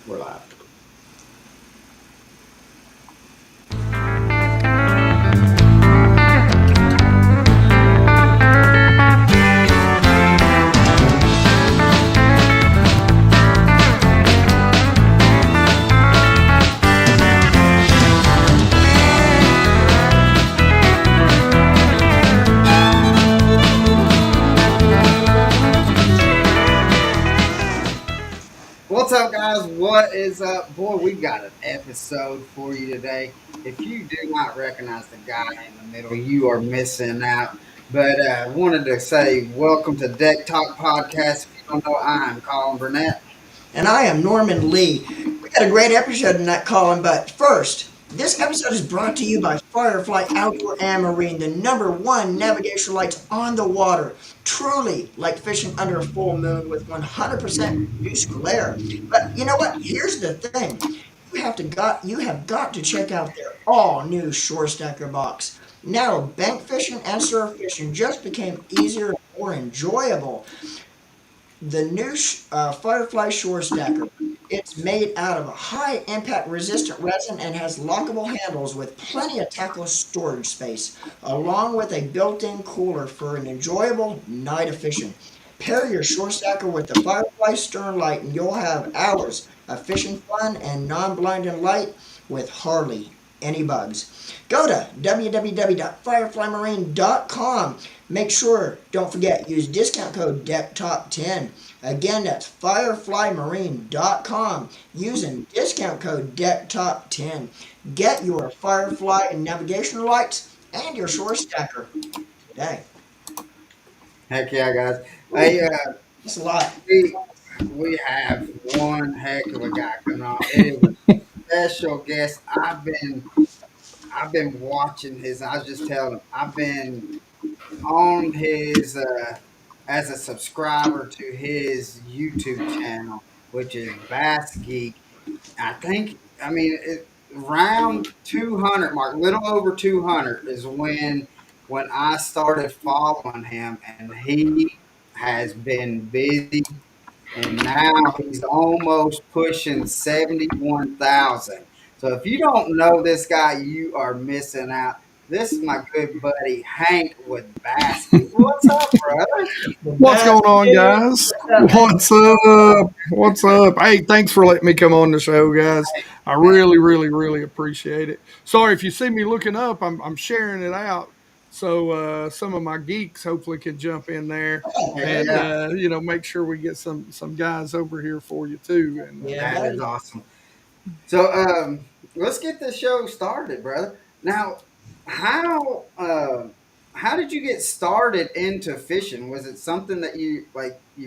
We're live. What's up, guys? What is up? Boy, we got an episode for you today. If you do not recognize the guy in the middle, you are missing out. But I wanted to say welcome to Deck Talk Podcast. If you don't know, I'm Colin Burnett. And I am Norman Lee. We got a great episode tonight, Colin, but first, this episode is brought to you by Firefly Outdoor and Marine, the #1 navigation lights on the water. Truly like fishing under a full moon with 100% reduced glare. But you know what? Here's the thing. You have got to check out their all new Shore Stacker box. Now, bank fishing and surf fishing just became easier and more enjoyable. The new Firefly Shore Stacker. It's made out of a high impact resistant resin and has lockable handles with plenty of tackle storage space, along with a built in cooler for an enjoyable night of fishing. Pair your shore stacker with the Firefly Stern Light and you'll have hours of fishing fun and non blinding light with hardly any bugs. Go to www.fireflymarine.com. Make sure, don't forget, use discount code DECKTOP10. Again, that's fireflymarine.com using discount code DECKTOP10. Get your Firefly and navigation lights and your shore stacker today. Heck yeah, guys. Ooh, Hey, that's a lot. we, we have one heck of a guy coming on. It is a special guest. I've been watching his. I was just telling him. I've been on his as a subscriber to his YouTube channel, which is BassGeek. Around 200 mark, little over 200 is when I started following him, and he has been busy, and now he's almost pushing 71,000. So if you don't know this guy, you are missing out. This is my good buddy Hank with Basket. What's up, brother? The What's best going on, is guys? What's up? What's up? Hey, thanks for letting me come on the show, guys. I Man, really, really, really appreciate it. Sorry if you see me looking up, I'm sharing it out. So some of my geeks hopefully can jump in there heck and yeah, make sure we get some guys over here for you too. And yeah, that is buddy. awesome. So let's get the show started, brother. Now, how uh, how did you get started into fishing? Was it something that you've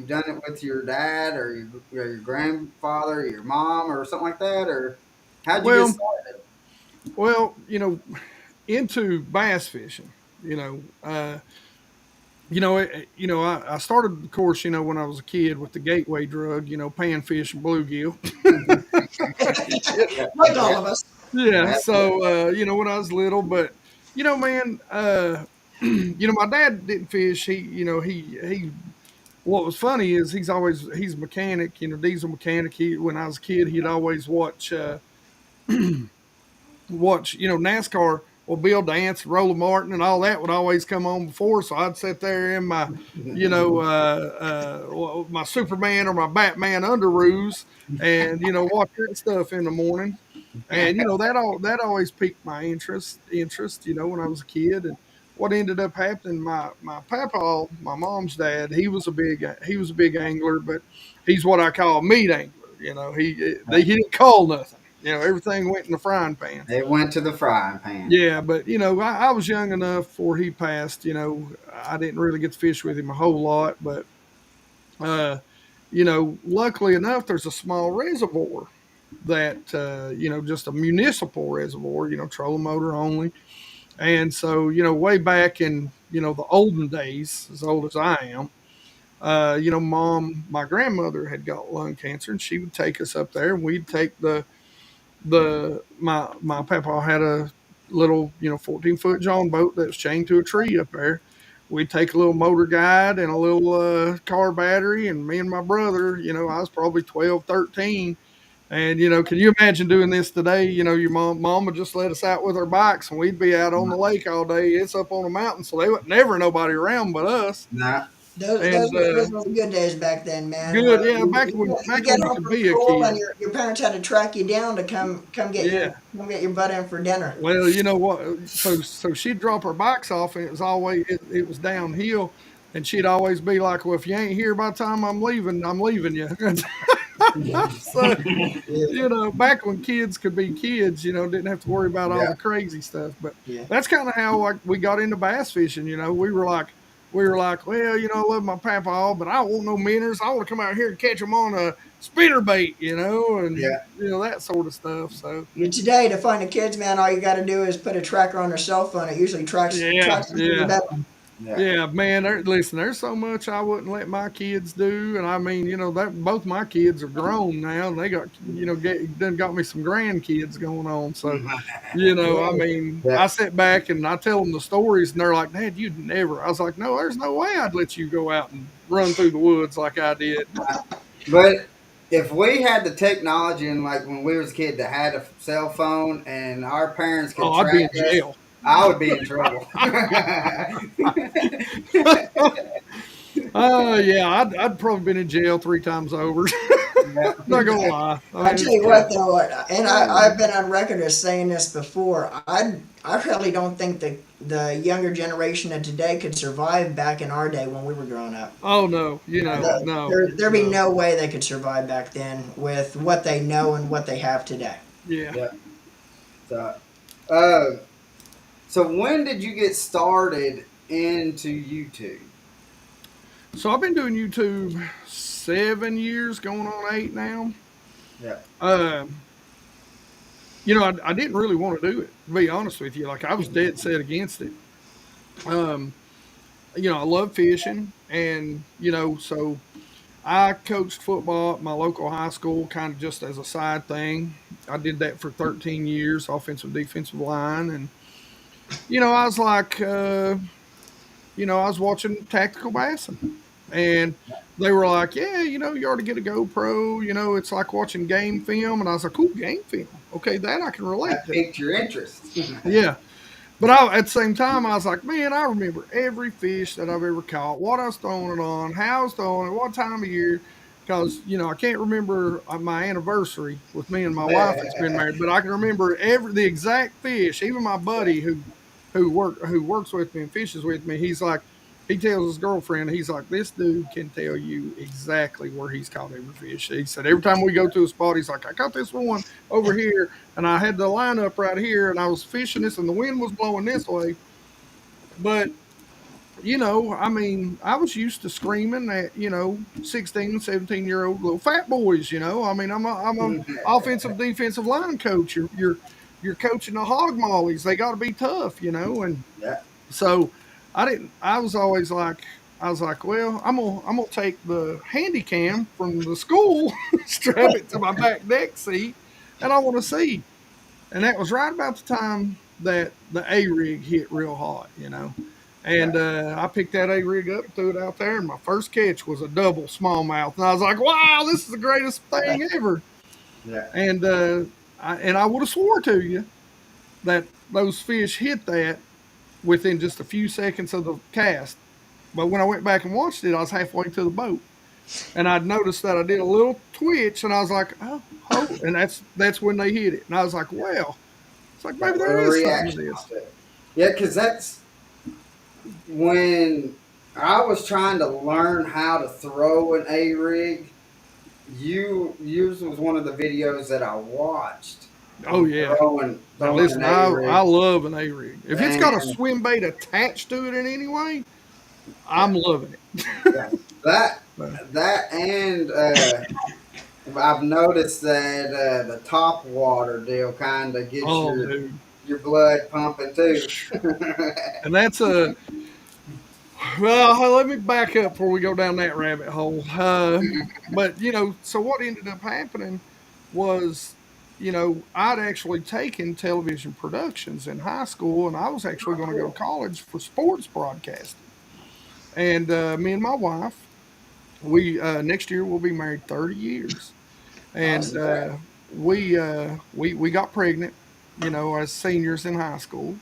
done it with your dad or your grandfather, or your mom, or something like that, or how'd you get well, started? into bass fishing. You know, I started, of course, when I was a kid with the gateway drug, panfish and bluegill. Yeah, Like all yeah, of us. Yeah. that's it. So, when I was little, but, man, my dad didn't fish. What was funny is he's a mechanic, diesel mechanic. When I was a kid, he'd always watch, NASCAR. Well, Bill Dance, Roller Martin, and all that would always come on before. So I'd sit there in my, my Superman or my Batman underoos, and watch that stuff in the morning. And that always piqued my interest. When I was a kid. And what ended up happening, my papa, my mom's dad, he was a big angler, but he's what I call a meat angler. He didn't call nothing. Everything went in the frying pan. It went to the frying pan. Yeah, but I was young enough before he passed. I didn't really get to fish with him a whole lot, but uh, luckily enough, there's a small reservoir that just a municipal reservoir. Trolling motor only, and so way back in the olden days, as old as I am. My grandmother had got lung cancer, and she would take us up there, and we'd take my papa had a little 14-foot John boat that was chained to a tree up there. We'd take a little motor guide and a little car battery, and me and my brother, I was probably 12, 13. And can you imagine doing this today? Your mom would just let us out with our bikes, and we'd be out on the lake all day. It's up on a mountain, so there was never nobody around but us. Nah. And Those were the good days back then, man. good, Where yeah, you back get when you home could from be a school and kid. your parents had to track you down to Yeah. come get your butt in for dinner. Well, you know what? So she'd drop her bikes off, and it was downhill, and she'd always be like, "Well, if you ain't here by the time I'm leaving you." So back when kids could be kids, didn't have to worry about all Yeah. the crazy stuff. But Yeah. that's kind of how like we got into bass fishing. We were like, well, I love my papa, but I don't want no minnows. I want to come out here and catch them on a spinner bait, and Yeah. that sort of stuff. So Today, to find the kids, man, all you got to do is put a tracker on their cell phone. It usually yeah, tracks them to the yeah. bedroom. Yeah. Yeah, man. Listen, there's so much I wouldn't let my kids do, and I mean, that both my kids are grown now, and they got, done got me some grandkids going on. So, I mean, Yeah. I sit back and I tell them the stories, and they're like, "Dad, you'd never." I was like, "No, there's no way I'd let you go out and run through the woods like I did." But if we had the technology and like when we was a kid that had a cell phone and our parents could Oh, I'd be track in us, jail. I would be in trouble. Yeah, I'd probably been in jail 3 times over. Yeah. Not gonna lie. I I mean, tell it's you true. what, though, and I've been on record as saying this before. I really don't think the younger generation of today could survive back in our day when we were growing up. Oh no, no, There'd be no. no way they could survive back then with what they know and what they have today. Yeah. Yeah. So, uh, so when did you get started into YouTube? So I've been doing YouTube 7 years, going on 8 now. Yeah. Um, I didn't really want to do it, to be honest with you. Like I was dead set against it. Um, I love fishing, and so I coached football at my local high school, kind of just as a side thing. I did that for 13 years, offensive, defensive line, and I was like, I was watching tactical bassing, and they were like, "Yeah, you ought to get a GoPro. It's like watching game film." And I was like, "Cool, game film. Okay, that I can relate That to." piqued your interest. Yeah, but at the same time, I was like, "Man, I remember every fish that I've ever caught, what I was throwing it on, how I was throwing it, what time of year." Because I can't remember my anniversary with me and my wife that's been married, but I can remember the exact fish. Even my buddy who works with me and fishes with me, he tells his girlfriend, he's like, "This dude can tell you exactly where he's caught every fish." He said every time we go to a spot, he's like, "I caught this one over here, and I had the line up right here, and I was fishing this, and the wind was blowing this way." But I mean, I was used to screaming at 16, 17-year-old little fat boys. I mean, I'm a offensive defensive line coach. You're coaching the hog mollies. They got to be tough, and Yeah. so I didn't. I was like, well, I'm gonna take the handy cam from the school, strap it to my back deck seat, and I want to see. And that was right about the time that the A rig hit real hot. Yeah. And I picked that A rig up, threw it out there, and my first catch was a double smallmouth, and I was like, "Wow, this is the greatest thing ever!" Yeah. And I would have swore to you that those fish hit that within just a few seconds of the cast. But when I went back and watched it, I was halfway to the boat, and I'd noticed that I did a little twitch, and I was like, "Oh," and that's when they hit it, and I was like, "Well," it's like That maybe little there is something to reaction this. off it. Yeah, because that's when I was trying to learn how to throw an A rig. Yours was one of the videos that I watched Oh on yeah. Now throwing an listen, A I rig, love an A rig. If it's got a and swim bait attached to it in any way, yeah, I'm loving it. yeah, that So, that and I've noticed that the top water deal kind of gets oh, dude. your blood pumping too. And that's a well. Let me back up before we go down that rabbit hole. But so what ended up happening was, I'd actually taken television productions in high school, and I was actually going to go to Cool. college for sports broadcasting. And me and my wife, we next year we'll be married 30 years. And Awesome. we got pregnant, as seniors in high school.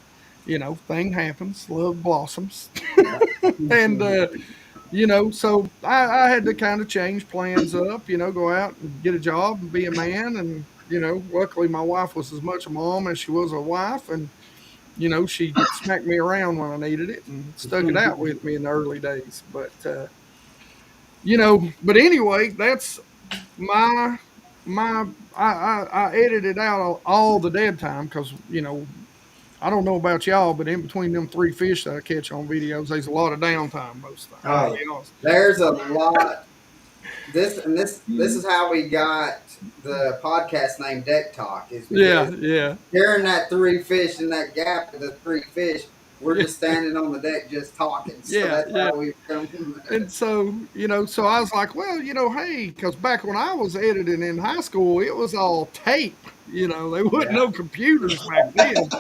Thing happens, love blossoms. Yeah. And so I had to kind of change plans up, go out and get a job and be a man. And luckily my wife was as much a mom as she was a wife, and she smacked me around when I needed it and stuck it out with me in the early days. But anyway, that's my my I edited out all the dead time because I don't know about y'all, but in between them three fish that I catch on videos, there's a lot of downtime most of the time. I'll Oh, be honest. there's a lot. This is how we got the podcast name Deck Talk, is Yeah, because yeah, during that three fish in that gap of the three fish, we're yeah, just standing on the deck just talking. So yeah, that's yeah. how we come. And so, so I was like, well, hey, because back when I was editing in high school, it was all tape. There wasn't Yeah. no computers back then.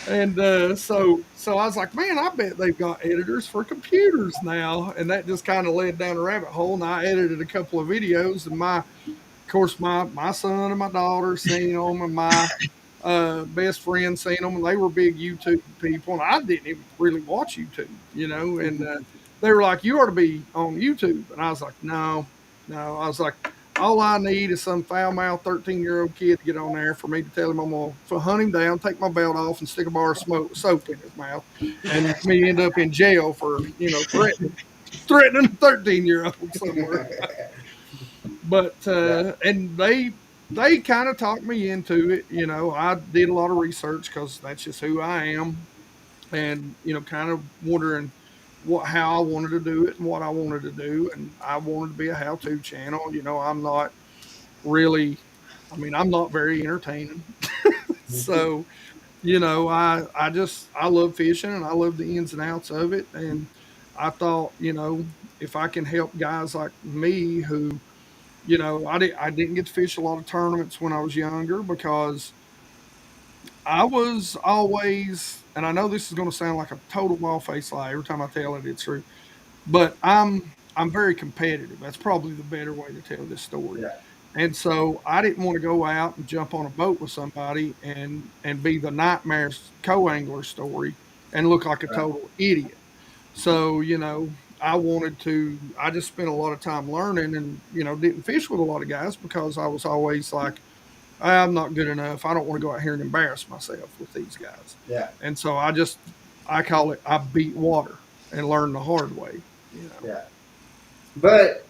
And so I was like, man, I bet they've got editors for computers now. And that just kind of led down a rabbit hole. And I edited a couple of videos, and of course, my son and my daughter seen them, and my best friend seen them, and they were big YouTube people, and I didn't even really watch YouTube, and they were like, "You ought to be on YouTube," and I was like, "No, no," I was like, "All I need is some foul mouthed 13-year-old kid to get on there for me to tell him I'm gonna hunt him down, take my belt off, and stick a bar of soap in his mouth, and me end up in jail for threatening a 13-year-old somewhere." But and they kind of talked me into it. I did a lot of research because that's just who I am, and kind of wondering how I wanted to do it and what I wanted to do, and I wanted to be a how-to channel. I'm not really, I mean, I'm not very entertaining, so I love fishing and I love the ins and outs of it, and I thought if I can help guys like me who I didn't get to fish a lot of tournaments when I was younger because I was always, and I know this is going to sound like a total ball face lie every time I tell it, it's true, but I'm very competitive. That's probably the better way to tell this story. Yeah. And so I didn't want to go out and jump on a boat with somebody and be the nightmare co-angler story and look like a Right. total idiot. So, I just spent a lot of time learning and, didn't fish with a lot of guys because I was always like, I'm not good enough. I don't want to go out here and embarrass myself with these guys. Yeah. And so I call it, I beat water and learned the hard way. Yeah. But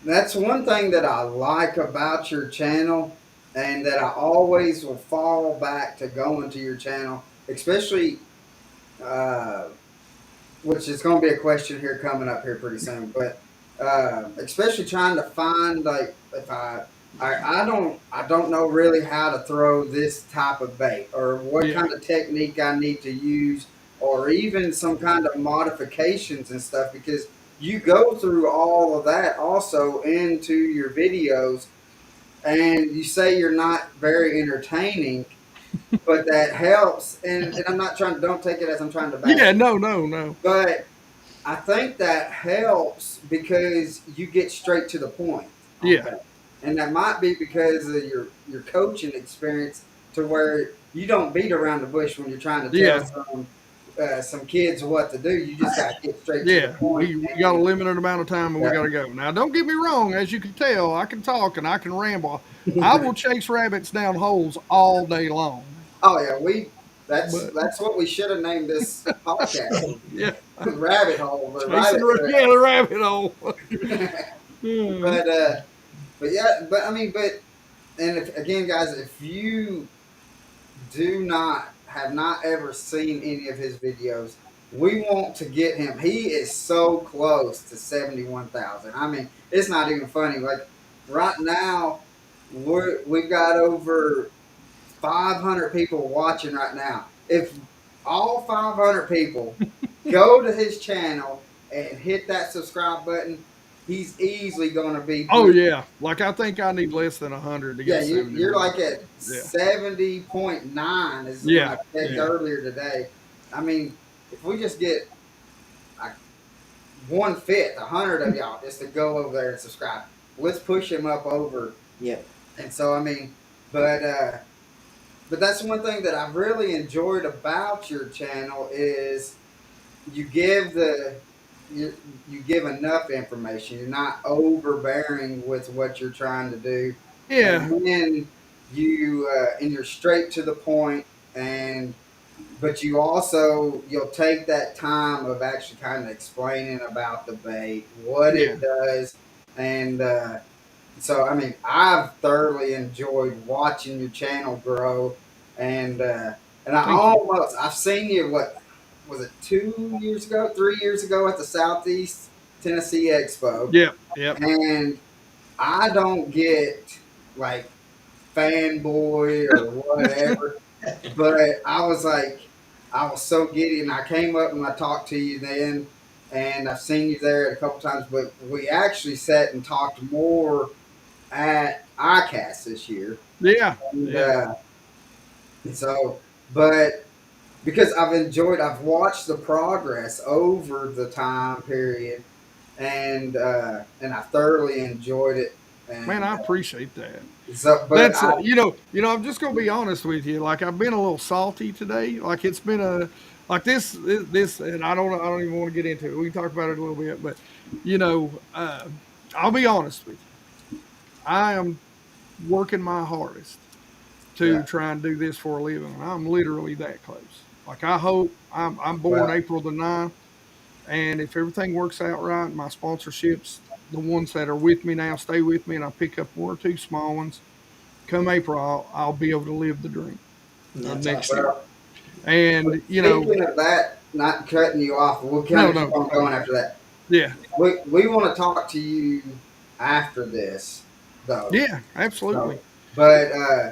that's one thing that I like about your channel, and that I always will fall back to going to your channel, especially, uh, which is going to be a question here coming up here pretty soon. But especially trying to find, like, if I don't know really how to throw this type of bait, or what Yeah. kind of technique I need to use, or even some kind of modifications and stuff, because you go through all of that also into your videos, and you say you're not very entertaining, but that helps. And I'm not trying to, don't take it as I'm trying to bash Yeah. you, No, no, no. but I think that helps because you get straight to the point on Yeah. that, and that might be because of your coaching experience, to where you don't beat around the bush when you're trying to tell Yeah. some kids what to do. You just got to get straight to the Yeah. point. We got a limited amount of time and we Yeah. got to go. Now, don't get me wrong. As you can tell, I can talk and I can ramble. I will chase rabbits down holes all day long. Oh yeah, we But that's what we should have named this podcast. yeah, Rabbit hole or chasing, rabbit yeah, the rabbit hole. trail. Hmm. but uh, but yeah, but I mean, but and if, again, guys, if you do not have not ever seen any of his videos, we want to get him. He is so close to 71,000. I mean, it's not even funny. Like right now, we've got over 500 people watching right now. If all 500 people go to his channel and hit that subscribe button, he's easily going to be Oh pretty. yeah, like I think I need less than 100 to get Yeah, to you're like 71,000. at Yeah, 70.9 is when yeah, I checked yeah, earlier today. I mean, if we just get like one fifth, 100 of y'all just to go over there and subscribe, let's push him up over Yep. And so I mean, but uh, but that's one thing that I've really enjoyed about your channel is you give the you, you give enough information. You're not overbearing with what you're trying to do, and Yeah, then and you're straight to the point. And but you also you'll take that time of actually kind of explaining about the bait, what yeah. it does, and so I mean I've thoroughly enjoyed watching your channel grow, and and Thank you. I've seen you, what was it, 2 years ago, 3 years ago, at the Southeast Tennessee Expo, Yep, yep. and I don't get like fanboy or whatever, but I was like, I was so giddy, and I came up and I talked to you then, and I've seen you there a couple times, but we actually sat and talked more at ICAST this year, Yeah, and yeah. so, but because I've watched the progress over the time period, and I thoroughly enjoyed it, Man, and I appreciate that. so, but That's I'm just gonna be honest with you. Like I've been a little salty today. Like it's been a like this, and I don't even want to get into it. We can talk about it a little bit, but you know, I'll be honest with you. I am working my hardest to yeah, try and do this for a living. And I'm literally that close. Like I hope I'm born well, April the 9th, and if everything works out right, my sponsorships, the ones that are with me now, stay with me, and I pick up one or two small ones. Come April, I'll be able to live the dream of That's next awesome. year. well. And Speaking of that, not cutting you off, we'll kind no, of keep no, on going after that. yeah, We want to talk to you after this, though. yeah, absolutely. So, but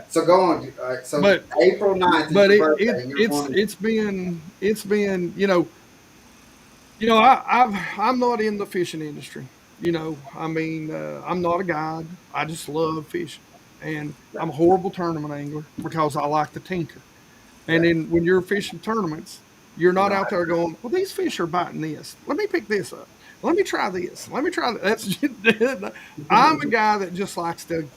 so go on. All right, so But April 9th is but your it, birthday, it and you're it's wanting. it's been I'm not in the fishing industry. I mean, I'm not a guide. I just love fishing, and Yeah, I'm a horrible tournament angler because I like to tinker. And yeah, then when you're fishing tournaments, you're not out right. there going, "Well, these fish are biting this. Let me pick this up. Let me try this. Let me try that." I'm a guy that just likes to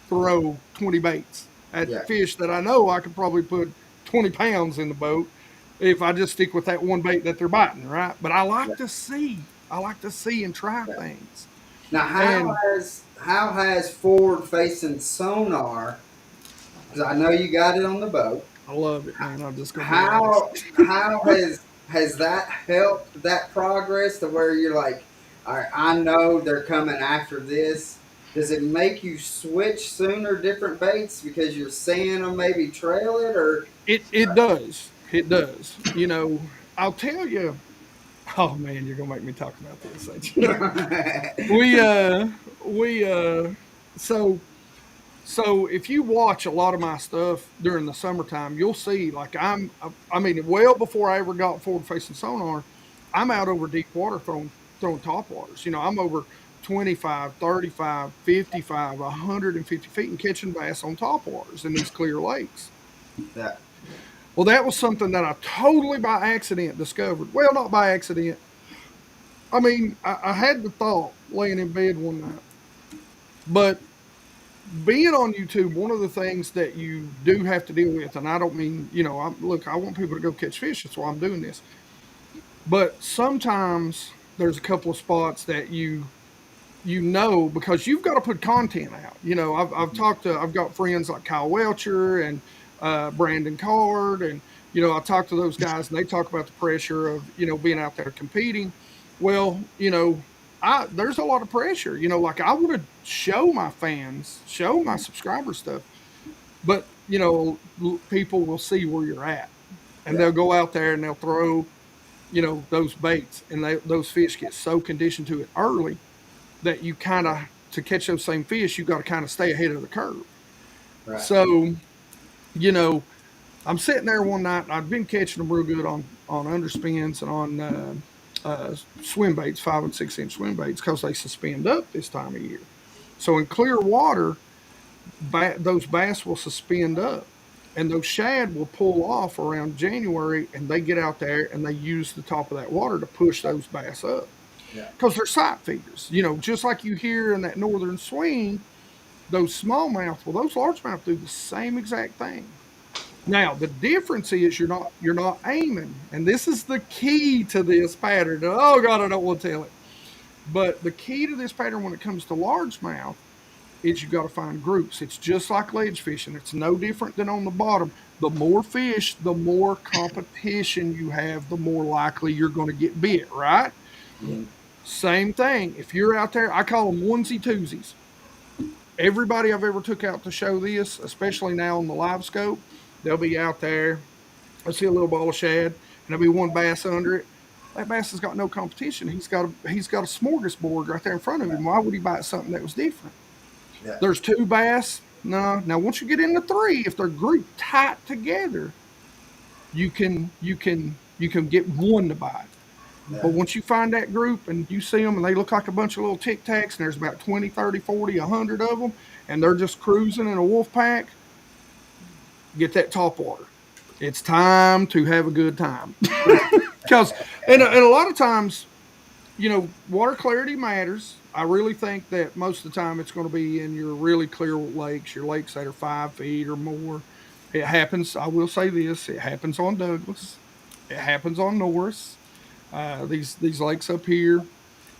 throw 20 baits at Yeah, fish that I know I could probably put 20 pounds in the boat if I just stick with that one bait that they're biting, right? But I yeah, like to see. I like to see and try yeah. things. Now, And how has forward facing sonar? Because I know you got it on the boat. I love it, man. I'm just gonna be honest. How has that helped that progress to where you're like, all right, I know they're coming after this. Does it make you switch sooner, different baits because you're seeing them maybe trail it, or It does. It does. I'll tell you. Oh man, you're gonna make me talk about this, ain't you? we we so so if you watch a lot of my stuff during the summertime, you'll see like I mean, well before I ever got forward facing sonar, I'm out over deep water throwing top waters. I'm over 25, 35, 55, 150 feet and catching bass on top waters in these clear lakes. yeah, Well, that was something that I totally by accident discovered. Well, not by accident. I mean, I had the thought laying in bed one night, but being on YouTube, one of the things that you do have to deal with, and I don't mean, look, I want people to go catch fish. That's why I'm doing this. But sometimes there's a couple of spots that because you've got to put content out. I've got friends like Kyle Welcher and Brandon Card, and I talk to those guys, and they talk about the pressure of being out there competing. Well, I there's a lot of pressure. Like I want to show my fans, show my subscribers stuff, but people will see where you're at, and yeah, they'll go out there and they'll throw those baits, and those fish get so conditioned to it early that you kind of to catch those same fish, you got to kind of stay ahead of the curve. right, So, you know, I'm sitting there one night. And I've been catching them real good on underspins and on swim baits, 5 and 6 inch swim baits, because they suspend up this time of year. So in clear water, those bass will suspend up, and those shad will pull off around January, and they get out there and they use the top of that water to push those bass up yeah, because they're sight feeders. Just like you hear in that northern swing, those smallmouth, well, those largemouth do the same exact thing. Now the difference is you're not aiming, and this is the key to this pattern. Oh God, I don't want to tell it. But the key to this pattern when it comes to largemouth is you got to find groups. It's just like ledge fishing. It's no different than on the bottom. The more fish, the more competition you have, the more likely you're going to get bit, right? Yeah. Mm. Same thing. If you're out there, I call them onesie twosies. Everybody I've ever took out to show this, especially now on the live scope, they'll be out there. I see a little ball of shad, and there'll be one bass under it. That bass has got no competition. He's got a smorgasbord right there in front of him. Why would he bite something that was different? Yeah. There's two bass. No. Now once you get into three, if they're grouped tight together, you can get one to bite. Yeah. But once you find that group and you see them and they look like a bunch of little tic tacs and there's about 20, 30, 40, 100 of them and they're just cruising in a wolf pack, get that top water. It's time to have a good time. Because, and a lot of times, water clarity matters. I really think that most of the time it's going to be in your really clear lakes, your lakes that are 5 feet or more. It happens, I will say this, it happens on Douglas, it happens on Norris, these lakes up here.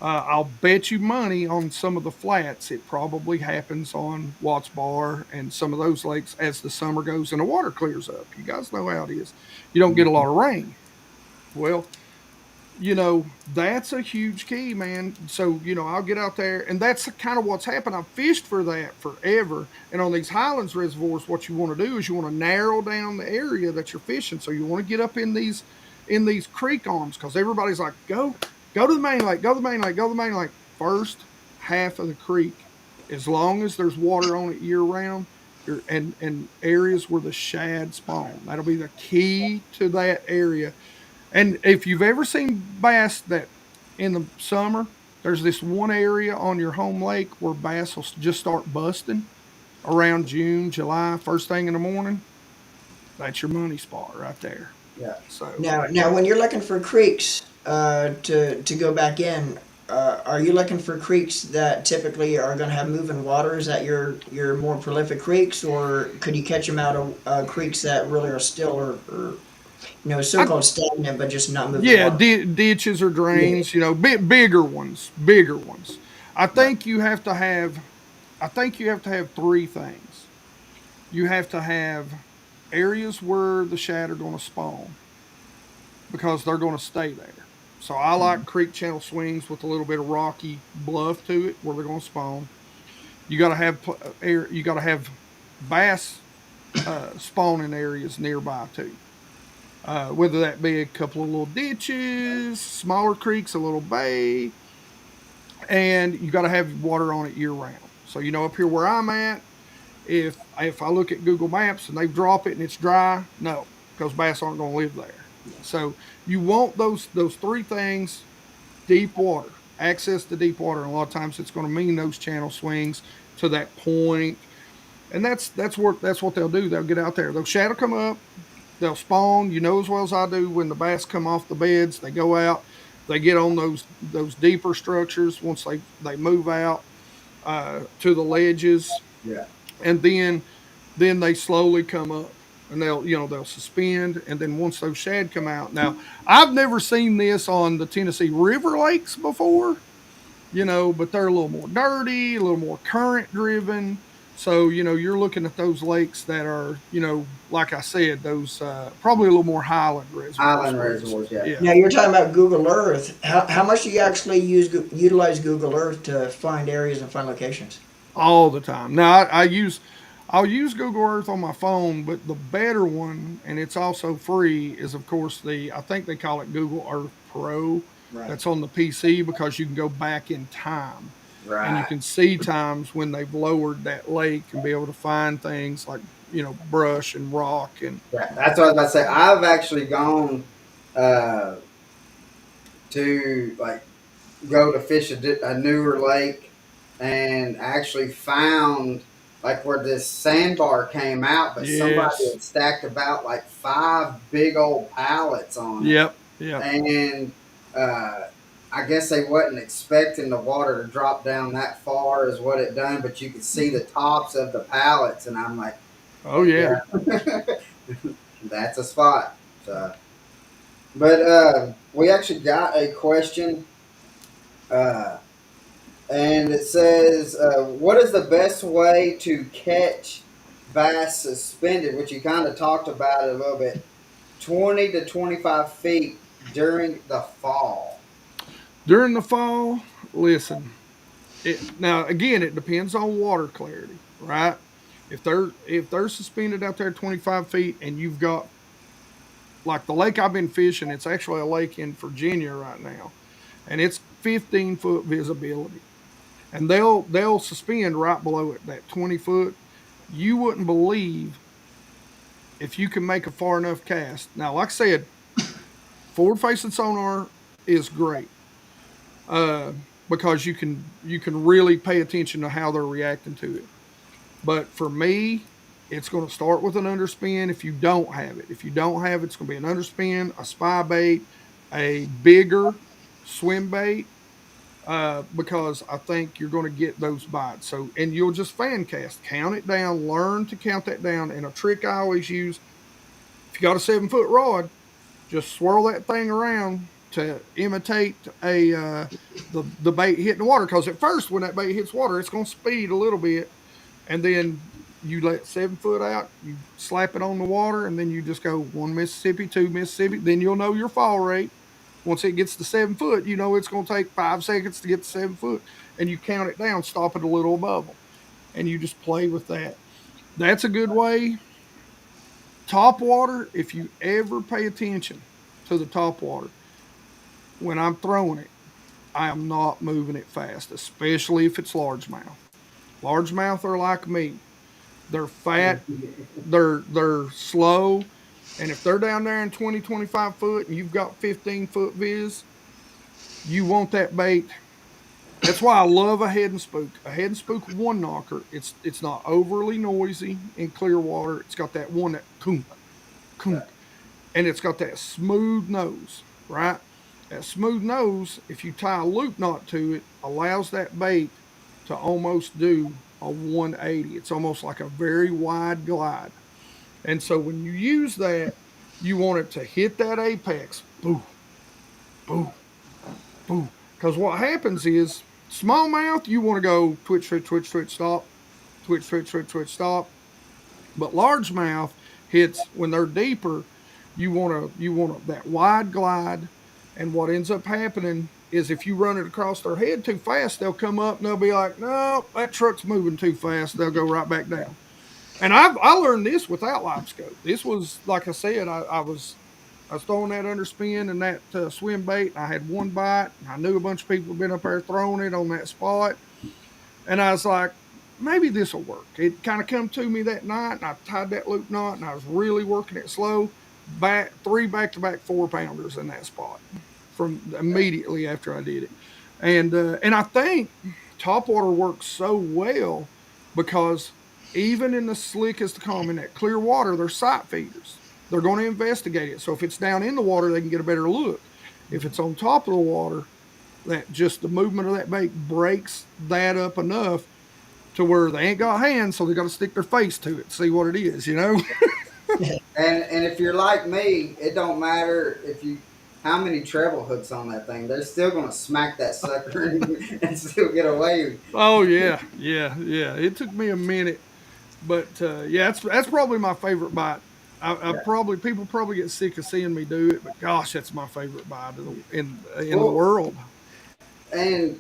I'll bet you money on some of the flats. It probably happens on Watts Bar and some of those lakes as the summer goes and the water clears up. You guys know how it is. You don't get a lot of rain. Well, that's a huge key, man. So, I'll get out there, and that's kind of what's happened. I've fished for that forever. And on these highlands reservoirs, what you want to do is you want to narrow down the area that you're fishing. So you want to get up in these creek arms because everybody's like, go to the main lake, go to the main lake, go to the main lake. First half of the creek, as long as there's water on it year round, and areas where the shad spawn. That'll be the key to that area. And if you've ever seen bass that in the summer, there's this one area on your home lake where bass will just start busting around June, July, first thing in the morning. That's your money spot right there. Yeah. So, Now, when you're looking for creeks to go back in, are you looking for creeks that typically are going to have moving water? Is that your more prolific creeks, or could you catch them out of creeks that really are still or I, so-called stagnant but just not moving yeah, water? ditches or Yeah, drains, bigger ones, bigger ones. I yeah, think you have to have, I think you have to have three things. You have to have areas where the shad are going to spawn because they're going to stay there. So I like creek channel swings with a little bit of rocky bluff to it where they're going to spawn. You got to have air. You got to have bass spawning areas nearby too. Whether that be a couple of little ditches, smaller creeks, a little bay, and you got to have water on it year round. So up here where I'm at, if I look at Google Maps and they drop it and it's dry, no, because bass aren't going to live there. So you want those three things: deep water, access to deep water, and a lot of times it's going to mean those channel swings to that point, and that's what they'll do. They'll get out there, they'll shadow come up, they'll spawn. You know as well as I do when the bass come off the beds, they go out, they get on those deeper structures. Once they move out to the ledges, Yeah. and then they slowly come up and they'll suspend, and then once those shad come out. Now I've never seen this on the Tennessee River lakes before, but they're a little more dirty, a little more current driven. So you're looking at those lakes that are, like I said, those probably a little more highland reservoirs Island where it's, reservoirs. Yeah. yeah. Now you're talking about Google Earth. How much do you actually utilize Google Earth to find areas and find locations? All the time. Now I'll use Google Earth on my phone, but the better one, and it's also free, is of course I think they call it Google Earth Pro. Right. That's on the PC because you can go back in time and you Right. can see times when they've lowered that lake and be able to find things like brush and rock and Yeah. That's what I was about to say. I've actually gone uh, to like go to fish a newer lake and actually found like where this sandbar came out, but somebody yes, had stacked about like five big old pallets on it. yep, yep, And uh, I guess they wasn't expecting the water to drop down that far, is what it done. But you could see the tops of the pallets, and I'm like, Oh yeah. yeah, that's a spot. So, but we actually got a question, uh, and it says, "What is the best way to catch bass suspended?" Which you kind of talked about it a little bit. 20 to 25 feet during the fall. During the fall, listen. Now again, it depends on water clarity, right? If they're suspended out there 25 feet, and you've got like the lake I've been fishing, it's actually a lake in Virginia right now, and it's 15-foot visibility, and they'll suspend right below it, that 20 foot. You wouldn't believe if you can make a far enough cast. Now, like I said, forward facing sonar is great, uh, because you can really pay attention to how they're reacting to it. But for me, it's going to start with an underspin if you don't have it. If you don't have it, it's going to be an underspin, a spy bait, a bigger swim bait, because I think you're going to get those bites. So, and you'll just fan cast, count it down, learn to count that down. And a trick I always use, if you got a 7 foot rod, just swirl that thing around to imitate the bait hitting the water. Because at first, when that bait hits water, it's going to speed a little bit, and then you let 7 foot out, you slap it on the water, and then you just go 1 Mississippi, 2 Mississippi. Then you'll know your fall rate. Once it gets to 7 foot, you know it's going to take 5 seconds to get to 7 foot, and you count it down, stop it a little above them, and you just play with that. That's a good way. Top water, if you ever pay attention to the top water, when I'm throwing it, I am not moving it fast, especially if it's largemouth. Largemouth are like me. They're fat, they're slow, and if they're down there in 20, 25 foot and you've got 15 foot viz, you want that bait. That's why I love a head and spook. A head and spook one knocker. It's not overly noisy in clear water. It's got that one that kunk, kunk, and it's got that smooth nose, right? That smooth nose, if you tie a loop knot to it, allows that bait to almost do a 180. It's almost like a very wide glide. And so when you use that, you want it to hit that apex, boo, boo, boo. Because what happens is, smallmouth, you want to go twitch, twitch, twitch, twitch, stop, twitch, twitch, twitch, twitch, stop. But largemouth hits when they're deeper. You want that wide glide, and what ends up happening is if you run it across their head too fast, they'll come up and they'll be like, "No, that truck's moving too fast." They'll go right back down. And I learned this without live scope. This was like I said, I was throwing that underspin and that swim bait. And I had one bite. And I knew a bunch of people had been up there throwing it on that spot, and I was like, maybe this will work. It kind of come to me that night, and I tied that loop knot, and I was really working it slow. Three back-to-back 4 pounders in that spot from immediately after I did it, and I think topwater works so well because even in the slickest of calm in that clear water, they're sight feeders. They're going to investigate it. So if it's down in the water, they can get a better look. If it's on top of the water, that just the movement of that bait breaks that up enough to where they ain't got hands, so they got to stick their face to it, see what it is, you know. And if you're like me, it don't matter if you how many treble hooks on that thing. They're still gonna smack that sucker and still get away. Oh yeah, yeah, yeah. It took me a minute, but yeah, that's probably my favorite bite. I Yeah. probably people probably get sick of seeing me do it, but gosh, that's my favorite bite in the Well, world. and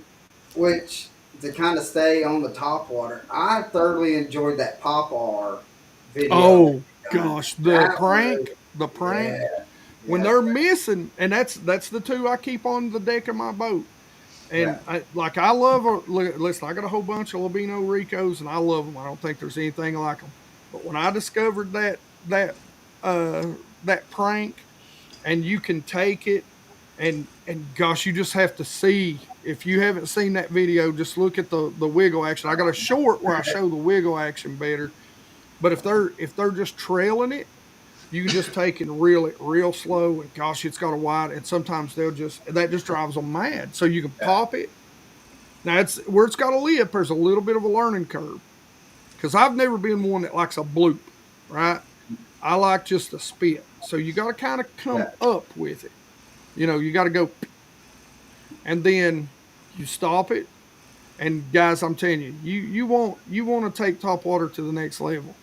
which to kind of stay on the top water, I thoroughly enjoyed that pop R video that Oh you done. gosh, That was the yeah, prank when yeah, they're missing, and that's the two I keep on the deck of my boat. yeah. And I love. Listen, I got a whole bunch of Labino Ricos, and I love them. I don't think there's anything like them. But when I discovered uh, that prank, and you can take it, and gosh, you just have to see. If you haven't seen that video, just look at the wiggle action. I got a short where I show the wiggle action better. But if they're just trailing it, you can just take and reel it real slow, and gosh, it's got a wide. And sometimes that just drives them mad. So you can Yeah. pop it. Now it's where it's got a lip. There's a little bit of a learning curve because I've never been one that likes a bloop, right? I like just a spit. So you got to kind of come Yeah. up with it. You got to go, and then you stop it. And guys, I'm telling you, you want to take top water to the next level.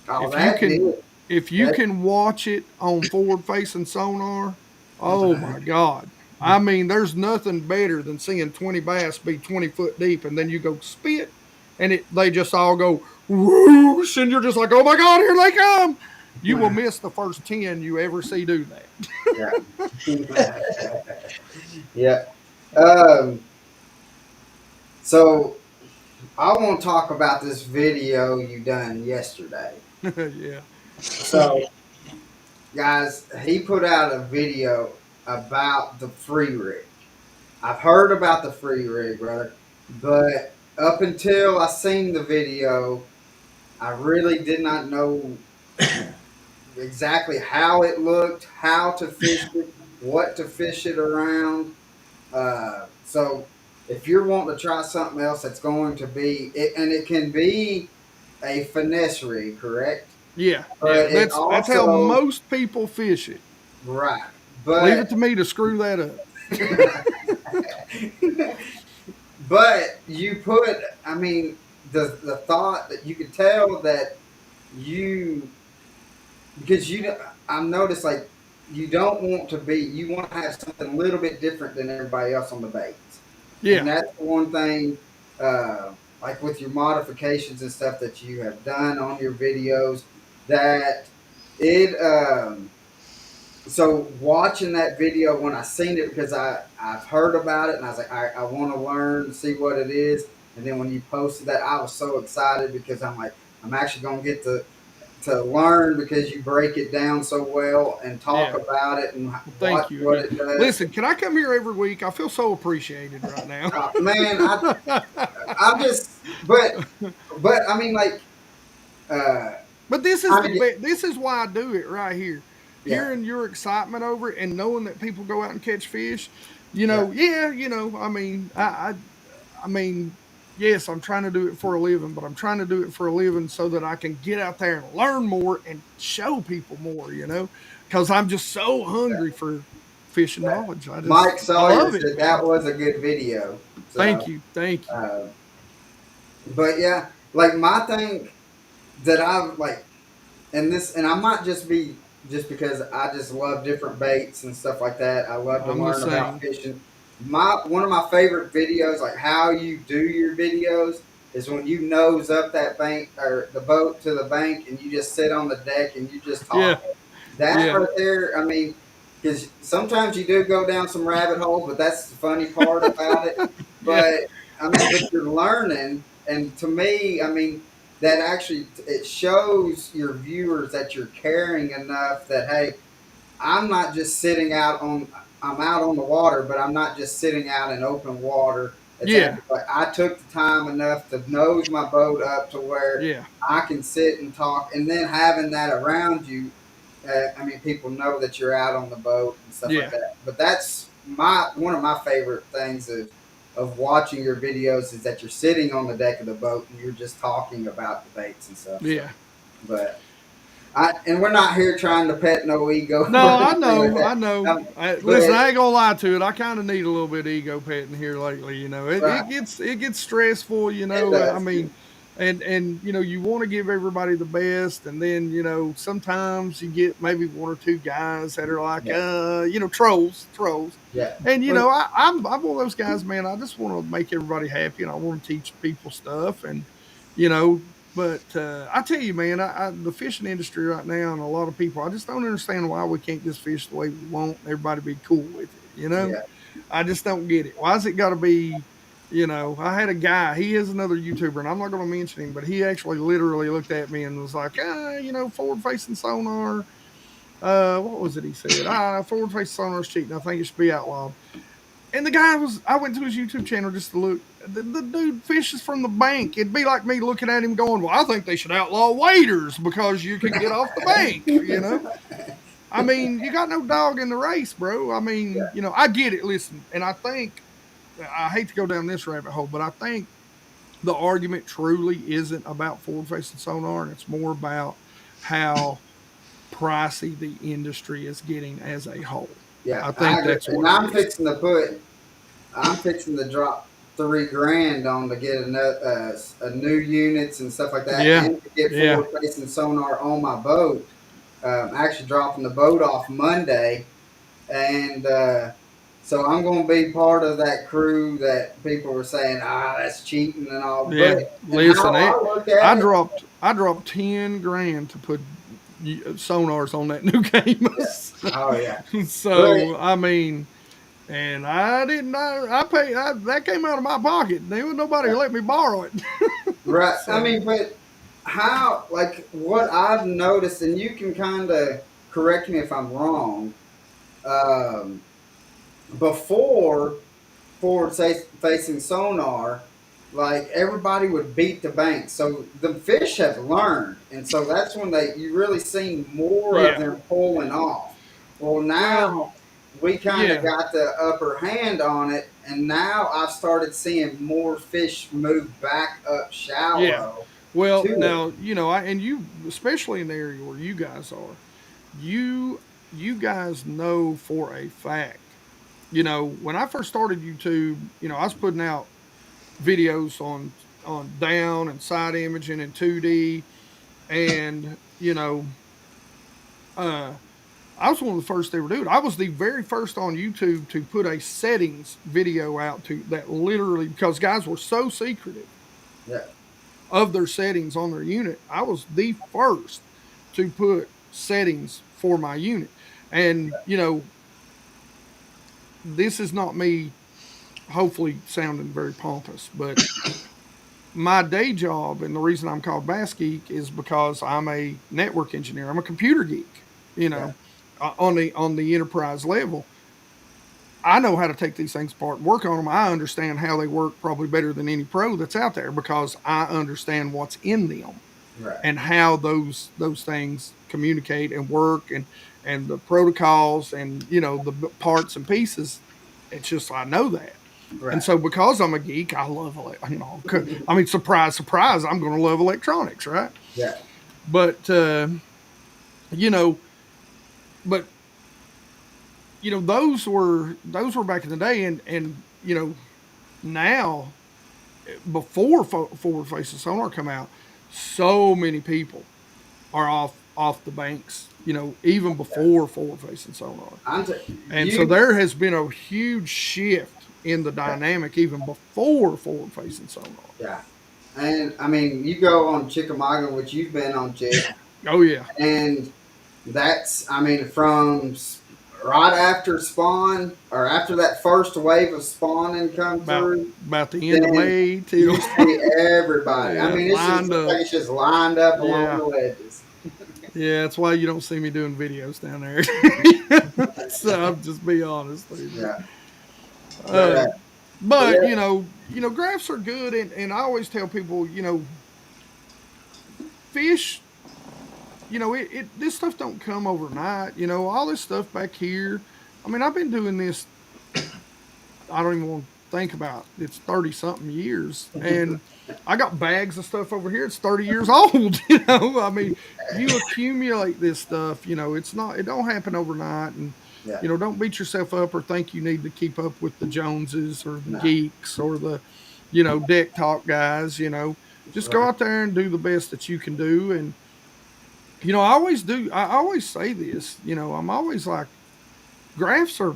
Oh, If you that's can it. if you That, can watch it on forward facing sonar, oh my God. I mean, there's nothing better than seeing 20 bass be 20 foot deep, and then you go spit, and they just all go whoosh, and you're just like, oh my God, here they come. You will miss the first 10 you ever see do that. yeah. Yeah. Um, so I want to talk about this video you done yesterday. Yeah. So, guys, he put out a video about the free rig. I've heard about the free rig, brother, but up until I seen the video, I really did not know exactly how it looked, how to fish it, what to fish it around. So if you're wanting to try something else that's going to be it, and it can be a finesse rig, correct? Yeah, yeah. But it That's how also most people fish it. right, Leave but it to me to screw that up. but you put, I mean, the thought that you could tell that you because I've noticed like you don't want to be, you want to have something a little bit different than everybody else on the baits, and Yeah, that's the one thing. Like with your modifications and stuff that you have done on your videos, that it so watching that video when I seen it because I've heard about it and I was like I want to learn see what it is, and then when you posted that I was so excited because I'm like I'm actually gonna get to learn because you break it down so well and talk yeah. about it and Well, watch thank you what again. it does. Listen, can I come here every week? I feel so appreciated right now. Man, I'm just but I mean like uh But this is kind the of get this is why I do it right here. yeah Hearing your excitement over it and knowing that people go out and catch fish, yeah yeah, I mean, I mean, yes, I'm trying to do it for a living, but I'm trying to do it for a living so that I can get out there and learn more and show people more, because I'm just so yeah. hungry for fishing Yeah. knowledge. Mike I Sawyer love it, said man. that was a good video. Thank So, you, thank you. uh, but yeah, like my thing that I've like, and I might just be just because I just love different baits and stuff like that. I love to I'm the learn about same. fishing. One of my favorite videos, like how you do your videos, is when you nose up that bank or the boat to the bank and you just sit on the deck and you just Yeah, talk. That yeah, right there, I mean, because sometimes you do go down some rabbit holes, but that's the funny part about it. yeah, But I mean, but you're learning, and to me, I mean, that actually it shows your viewers that you're caring enough that hey, I'm not just sitting out on. I'm out on the water, but I'm not just sitting out in open water. It's yeah, actually like I took the time enough to nose my boat up to where yeah, I can sit and talk, and then having that around you. I mean, people know that you're out on the boat and stuff like yeah, that. But that's my one of my favorite things of watching your videos is that you're sitting on the deck of the boat and you're just talking about the baits and stuff. So, yeah. but and we're not here trying to pet no ego No, or I anything like know, that. I know. Listen, But I ain't gonna lie to it. I kind of need a little bit of ego petting here lately. It, right, it gets stressful. it I does. mean, and you want to give everybody the best, and then sometimes you get maybe one or two guys that are like Yeah, trolls, yeah. and Well, I'm one of those guys, man. I just want to make everybody happy, and I want to teach people stuff, and you know but I tell you, man, the fishing industry right now, and a lot of people, I just don't understand why we can't just fish the way we want and everybody be cool with it. yeah, I just don't get it. Why is it got to be? I had a guy. He is another YouTuber, and I'm not going to mention him, but he actually literally looked at me and was like, forward facing sonar. What was it? He said, forward facing sonar is cheating. I think it should be outlawed. And I went to his YouTube channel just to look. The dude fishes from the bank. It'd be like me looking at him going, well, I think they should outlaw waders because you can get off the bank. I mean, you got no dog in the race, bro. I mean, I get it. Listen, and I think I hate to go down this rabbit hole, but I think the argument truly isn't about forward facing sonar, and it's more about how pricey the industry is getting as a whole. Yeah, I I think agree. that's And what it is. I'm fixing to drop 3 grand on to get a new units and stuff like that, Yeah, and to get yeah, forward facing sonar on my boat. Actually, dropping the boat off Monday, and so I'm going to be part of that crew that people were saying, that's cheating and all. But yeah. and how Listen, I look at it, I dropped 10 grand to put sonars on that new Camus. oh yeah, but So I mean, and I didn't. I paid. That came out of my pocket. There was nobody who let me borrow it. right. I So mean, but how? Like what I've noticed, and you can kind of correct me if I'm wrong. Um, Before forward facing sonar, like everybody would beat the bank. So the fish have learned, and so that's when you really seen more of yeah. them pulling off. Well, Well, now we kind of yeah, got the upper hand on it, and now I've started seeing more fish move back up yeah. shallow Well, to it. now and you, especially in the area where you guys are, you guys know for a fact. When I first started YouTube, I was putting out videos on down and side imaging and 2D, and uh, I was one of the first to ever do it. I was the very first on YouTube to put a settings video out to that literally because guys were so secretive Yeah, of their settings on their unit. I was the first to put settings for my unit. And, this is not me hopefully sounding very pompous, but my day job and the reason I'm called BassGeek is because I'm a network engineer. I'm a computer geek, yeah, on the enterprise level. I know how to take these things apart and work on them. I understand how they work probably better than any pro that's out there because I understand what's in them right, and how those things communicate and work and the protocols and the parts and pieces. It's just I know that. And right, so because I'm a geek, I love I mean, surprise, surprise, I'm going to love electronics, right? yeah, But you know, but those were back in the day, and now before forward facing sonar come out, so many people are off the banks. Even yeah. before forward facing sonar, and so You there has been a huge shift in the dynamic even before forward facing sonar. yeah. And I mean, you go on Chickamauga, which you've been on, Chick, Oh yeah, and that's, I mean, from right after spawn or after that first wave of spawning come about through, about the end of then May till you see everybody. I yeah, mean, it's just lined looks up. like it's just lined up along Yeah, the ledges. yeah. That's why you don't see me doing videos down there. So I'm just be honest with you. Yeah, but Uh, but but yeah, graphs are good, and I always tell people, fish. This stuff don't come overnight. All this stuff back here. I mean, I've been doing this. I don't even want to think about. It's 30 something years, and I got bags of stuff over here. It's 30 years old. I mean, you accumulate this stuff. It's not. It don't happen overnight, and yeah, don't beat yourself up or think you need to keep up with the Joneses or the no, geeks or the, deck talk guys. Just go right, out there and do the best that you can do. And, I always do. I always say this, I'm always like, graphs are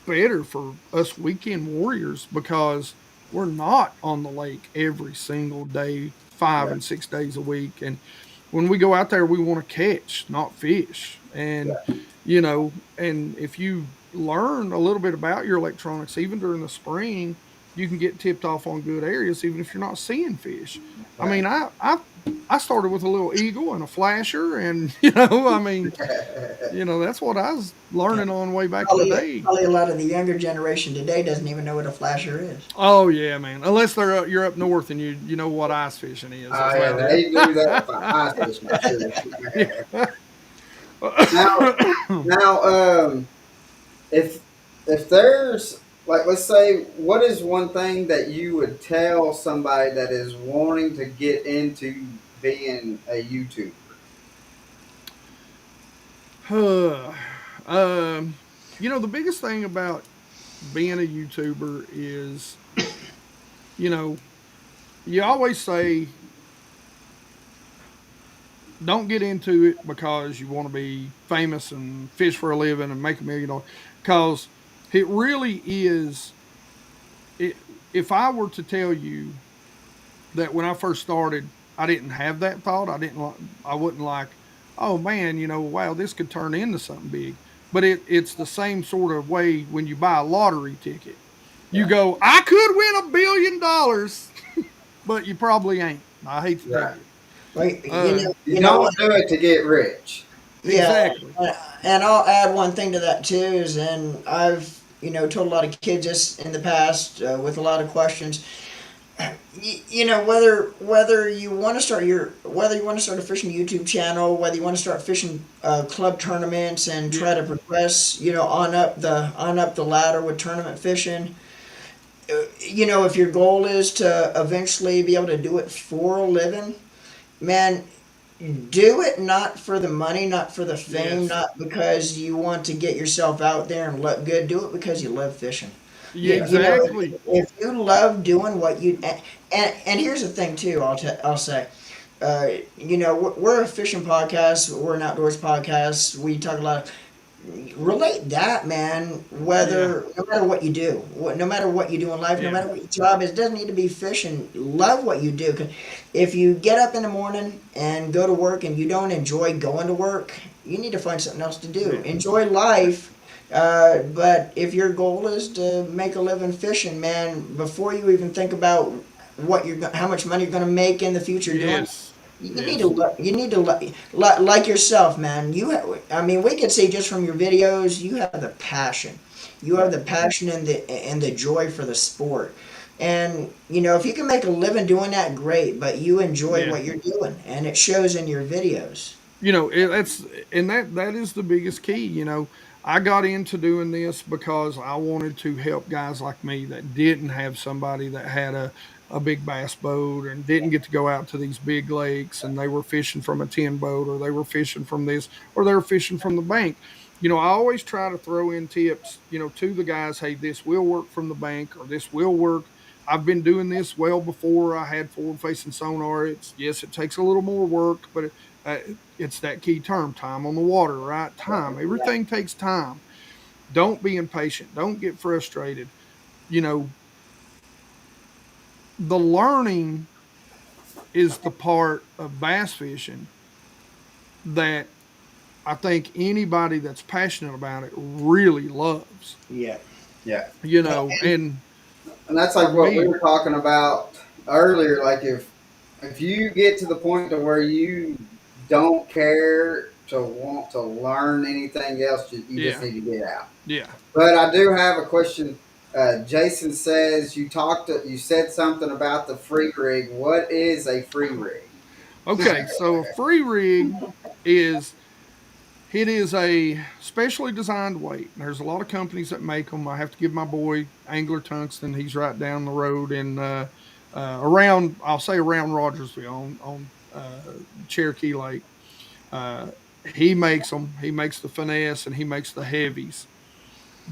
better for us weekend warriors because we're not on the lake every single day, five yeah, and 6 days a week. And when we go out there, we want to catch, not fish. And, yeah, and if you learn a little bit about your electronics, even during the spring, you can get tipped off on good areas, even if you're not seeing fish. I right. mean, I started with a little eagle and a flasher, and I mean, that's what I was learning on way back in the day. Probably a lot of the younger generation today doesn't even know what a flasher is. Oh yeah, man. Unless you're up north and you know what ice fishing is. That's Oh yeah, about it. they do that for ice fishing for sure. Yeah. Now, now, if there's like, let's say, what is one thing that you would tell somebody that is wanting to get into being a YouTuber? um, the biggest thing about being a YouTuber is, you know, you always say don't get into it because you want to be famous and fish for a living and make $1 million. Because it really is. It, if I were to tell you that when I first started, I didn't have that thought. I wouldn't like, oh man, wow, this could turn into something big. But it's the same sort of way when you buy a lottery ticket. You Yeah, go, I could win $1 billion, but you probably ain't. I hate to tell right. you. Like, Uh, You you know don't what? do it to get rich. Yeah, exactly. and I'll add one thing to that too is, and I've told a lot of kids this in the past with a lot of questions. Whether you want to start a fishing YouTube channel, whether you want to start fishing club tournaments and try Yeah. to progress, on up the ladder with tournament fishing. If your goal is to eventually be able to do it for a living, man, do it not for the money, not for the fame, Yes. not because you want to get yourself out there and look good. Do it because you love fishing. Yeah, If, exactly. if you love doing what you and here's the thing too, I'll say, we're a fishing podcast, we're an outdoors podcast. We talk a lot of relate that, man. Yeah. Whether no matter what you do, no matter what you do in life, no Yeah. matter what your job is, it doesn't need to be fishing. Love what you do. 'Cause if you get up in the morning and go to work and you don't enjoy going to work, you need to find something else to do. Yeah. Enjoy life. But if your goal is to make a living fishing, man, before you even think about how much money you're going to make in the future doing, Yes. you need to Yes. like yourself, man. I mean, we can see just from your videos, you have the passion. You have Yeah, the passion and the joy for the sport. And if you can make a living doing that, great. But you enjoy Yeah. what you're doing, and it shows in your videos. That's and that is the biggest key. I got into doing this because I wanted to help guys like me that didn't have somebody that had a big bass boat and didn't get to go out to these big lakes, and they were fishing from a 10 boat, or they were fishing from this, or they were fishing from the bank. I always try to throw in tips, to the guys. Hey, this will work from the bank, or this will work. I've been doing this well before I had forward facing sonar. Yes, it takes a little more work, but uh, it's that key term, time on the water, right? Time. Everything takes time. Don't be impatient. Don't get frustrated. You know, the learning is the part of bass fishing that I think anybody that's passionate about it really loves. Yeah. yeah. And And that's for like what we me, were talking about earlier. Like, if you get to the point to where you don't care to want to learn anything else, you just yeah, need to get out. yeah. But I do have a question. Jason says you said something about the free rig. What is a free rig? Okay, so a free rig is it is a specially designed weight. There's a lot of companies that make them. I have to give my boy Angler Tungsten. He's right down the road in around. I'll say around Rogersville on Cherokee Lake. Uh, he makes them. He makes the finesse and he makes the heavies.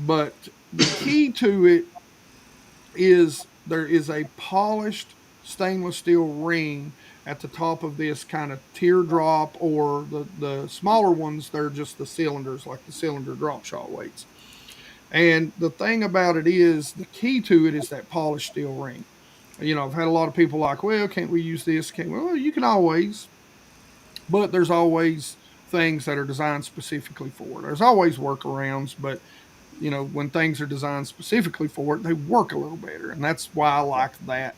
But the key to it is there is a polished stainless steel ring at the top of this kind of teardrop, or the smaller ones, they're just the cylinders, like the cylinder drop shot weights. And the thing about it is, the key to it is that polished steel ring. I've had a lot of people like, well, can't we use this? Can't we? Well, you can always, but there's always things that are designed specifically for it. There's always workarounds, but when things are designed specifically for it, they work a little better, and that's why I like that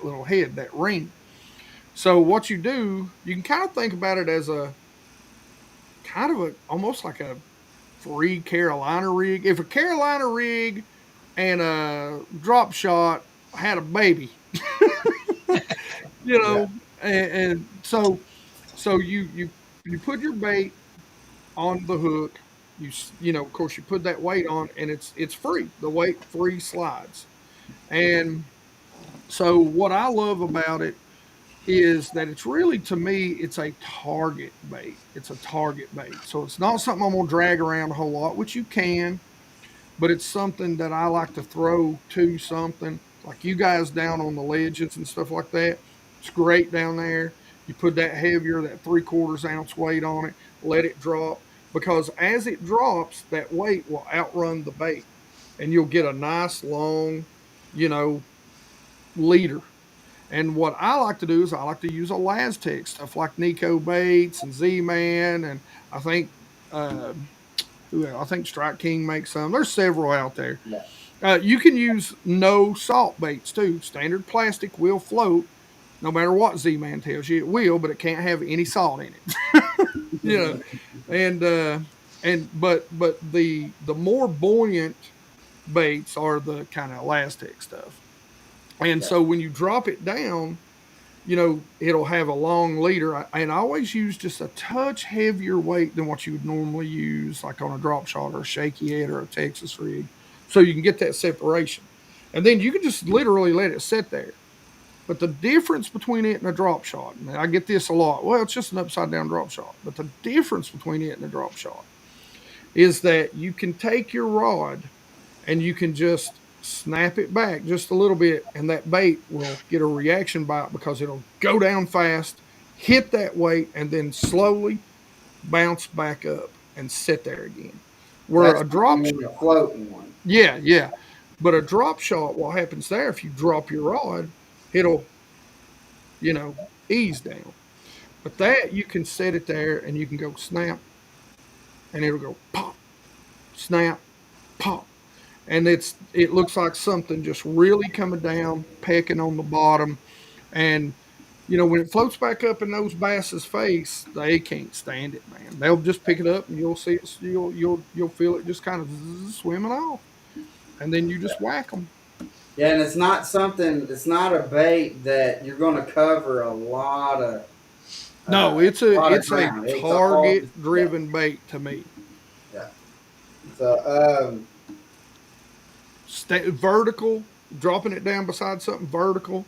little head, that ring. So what you do, you can kind of think about it as a kind of a almost like a free Carolina rig. If a Carolina rig and a drop shot had a baby, you Yeah, know, and so you put your bait on the hook. Of course, you put that weight on, and it's free. The weight free slides. And so, what I love about it is that it's really, to me, it's a target bait. It's a target bait. So it's not something I'm gonna drag around a whole lot, which you can, but it's something that I like to throw to something like you guys down on the ledges and stuff like that. It's great down there. You put that heavier, that 3/4 ounce weight on it, let it drop, because as it drops, that weight will outrun the bait, and you'll get a nice long, you know, leader. And what I like to do is I like to use Elastec stuff like Nico Baits and Z Man, and I think uh, I think Strike King makes some. There's several out there. Yeah. You can use no salt baits too. Standard plastic will float, no matter what Z Man tells you. It will, but it can't have any salt in it. you know, and but the more buoyant baits are the kind of Elastec stuff. And Yeah. so when you drop it down, it'll have a long leader. And I always use just a touch heavier weight than what you would normally use, like on a drop shot or a shaky head or a Texas rig, so you can get that separation. And then you can just literally let it sit there. But the difference between it and a drop shot, and I get this a lot, well, it's just an upside down drop shot. But the difference between it and a drop shot is that you can take your rod and you can just snap it back just a little bit, and that bait will get a reaction bite because it'll go down fast, hit that weight, and then slowly bounce back up and sit there again. Where That's a when drop, you want a floating one. yeah, yeah, but a drop shot, what happens there? If you drop your rod, it'll you know ease down. But that you can set it there, and you can go snap, and it'll go pop, snap, pop, and it looks like something just really coming down, pecking on the bottom. And when it floats back up in those basses' face, they can't stand it, man. They'll just pick it up, and you'll see it. You'll feel it just kind of swimming off, and then you just whack them. Yeah, and it's not something. It's not a bait that you're going to cover No, a lot of it's a ground. It's all target just yeah, driven bait to me. yeah. So Vertical, dropping it down beside something vertical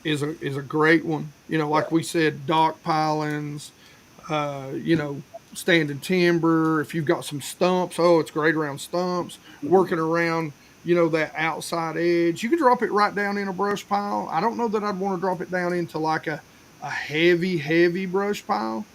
is a great one. yeah, Like we said, dock pilings, uh, you know, standing timber. If you've got some stumps, oh, it's great around stumps. mhm, Working around, that outside edge. You can drop it right down in a brush pile. I don't know that I'd want to drop it down into like a heavy brush pile,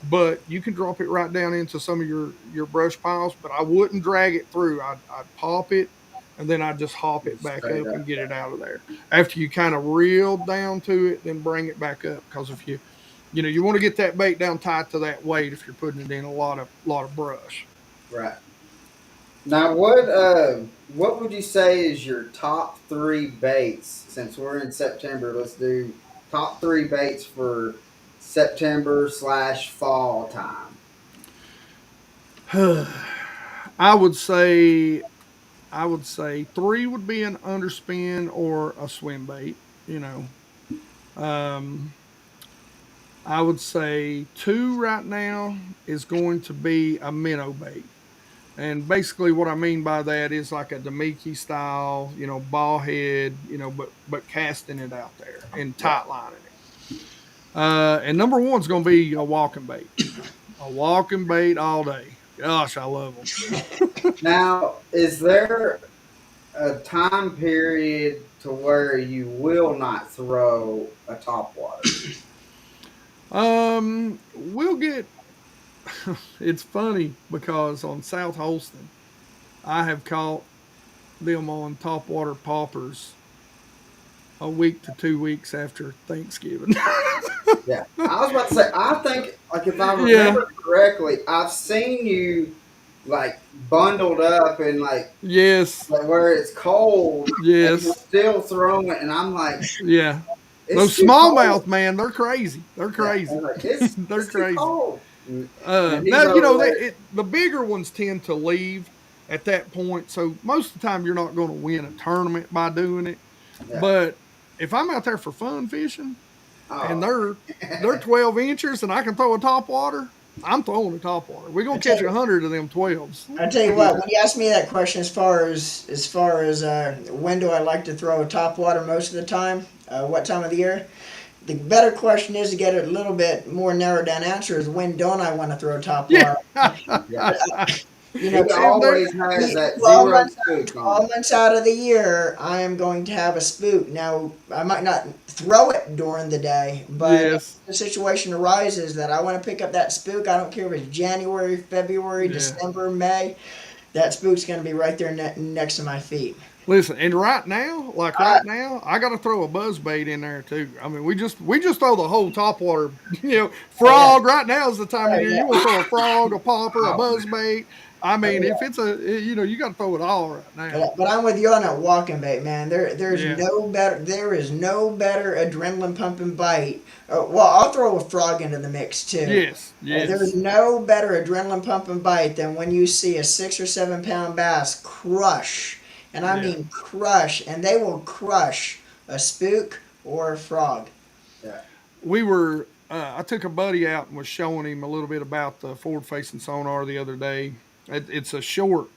but you can drop it right down into some of your brush piles. But I wouldn't drag it through. I'd pop it, and then I'd just hop it back straight up up. and get it out of there. After you kind of reel down to it, then bring it back up, because if you want to get that bait down tight to that weight if you're putting it in a lot of brush. Right. Now, what would you say is your top three baits? Since we're in September, let's do top three baits for September/fall time. I would say I would say three would be an underspin or a swim bait. You know, um, I would say two right now is going to be a minnow bait. And basically, what I mean by that is like a Demiki style, ball head, but casting it out there and Yeah. tight lining it. And number one's going to be a walking bait all day. Gosh, I love them. Now, is there a time period to where you will not throw a top water? We'll get. It's funny because on South Holston, I have caught them on topwater poppers a week to 2 weeks after Thanksgiving. Yeah, I was about to say. I think, like, if I Yeah. remember correctly, I've seen you like bundled up and Yes. like where it's cold and you're Yes. still throwing it, and I'm like, Yeah. it's Those too smallmouth, cold. man, they're crazy. They're Yeah, crazy. I'm like, They're it's too crazy. cold. And he's Now over there. the bigger ones tend to leave at that point. So most of the time, you're not going to win a tournament by doing it. Yeah. But if I'm out there for fun fishing and Oh, they're 12 inches and I can throw a top water, I'm throwing the top water. We're I gonna tell catch you, 100 of them 12s. I tell you what. When you ask me that question, as far as when do I like to throw top water most of the time, what time of the year? The better question is to get a little bit more narrowed down answer is when don't I want to throw top Yeah. water? Yeah. You know, He If there, always has that 12 zero months, spook on 12 months out of the year, I am going to have a spook. Now, I might not throw it during the day, but if yes. the situation arises that I want to pick up that spook, I don't care if it's January, February, Yeah. December, May, that spook's going to be right there next to my feet. Listen, and right now, like I, right now, I got to throw a buzz bait in there too. I mean, we just throw the whole top water. oh, yeah. Frog. Right now is the time of Oh, year you yeah. want to throw a frog, a popper, a Oh buzz man. bait. I Oh, mean, yeah. if it's you got to throw it all right now. But I'm with you on that walking bait, man. There's Yeah. no better. There is no better adrenaline pumping bite. Well, I'll throw a frog into the mix too. Yes. There's Yes. no better adrenaline pumping bite than when you see a 6 or 7 pound bass crush, and I Yeah. mean crush, and they will crush a spook or a frog. Yeah. We were. I took a buddy out and was showing him a little bit about the forward-facing sonar the other day. It's a short,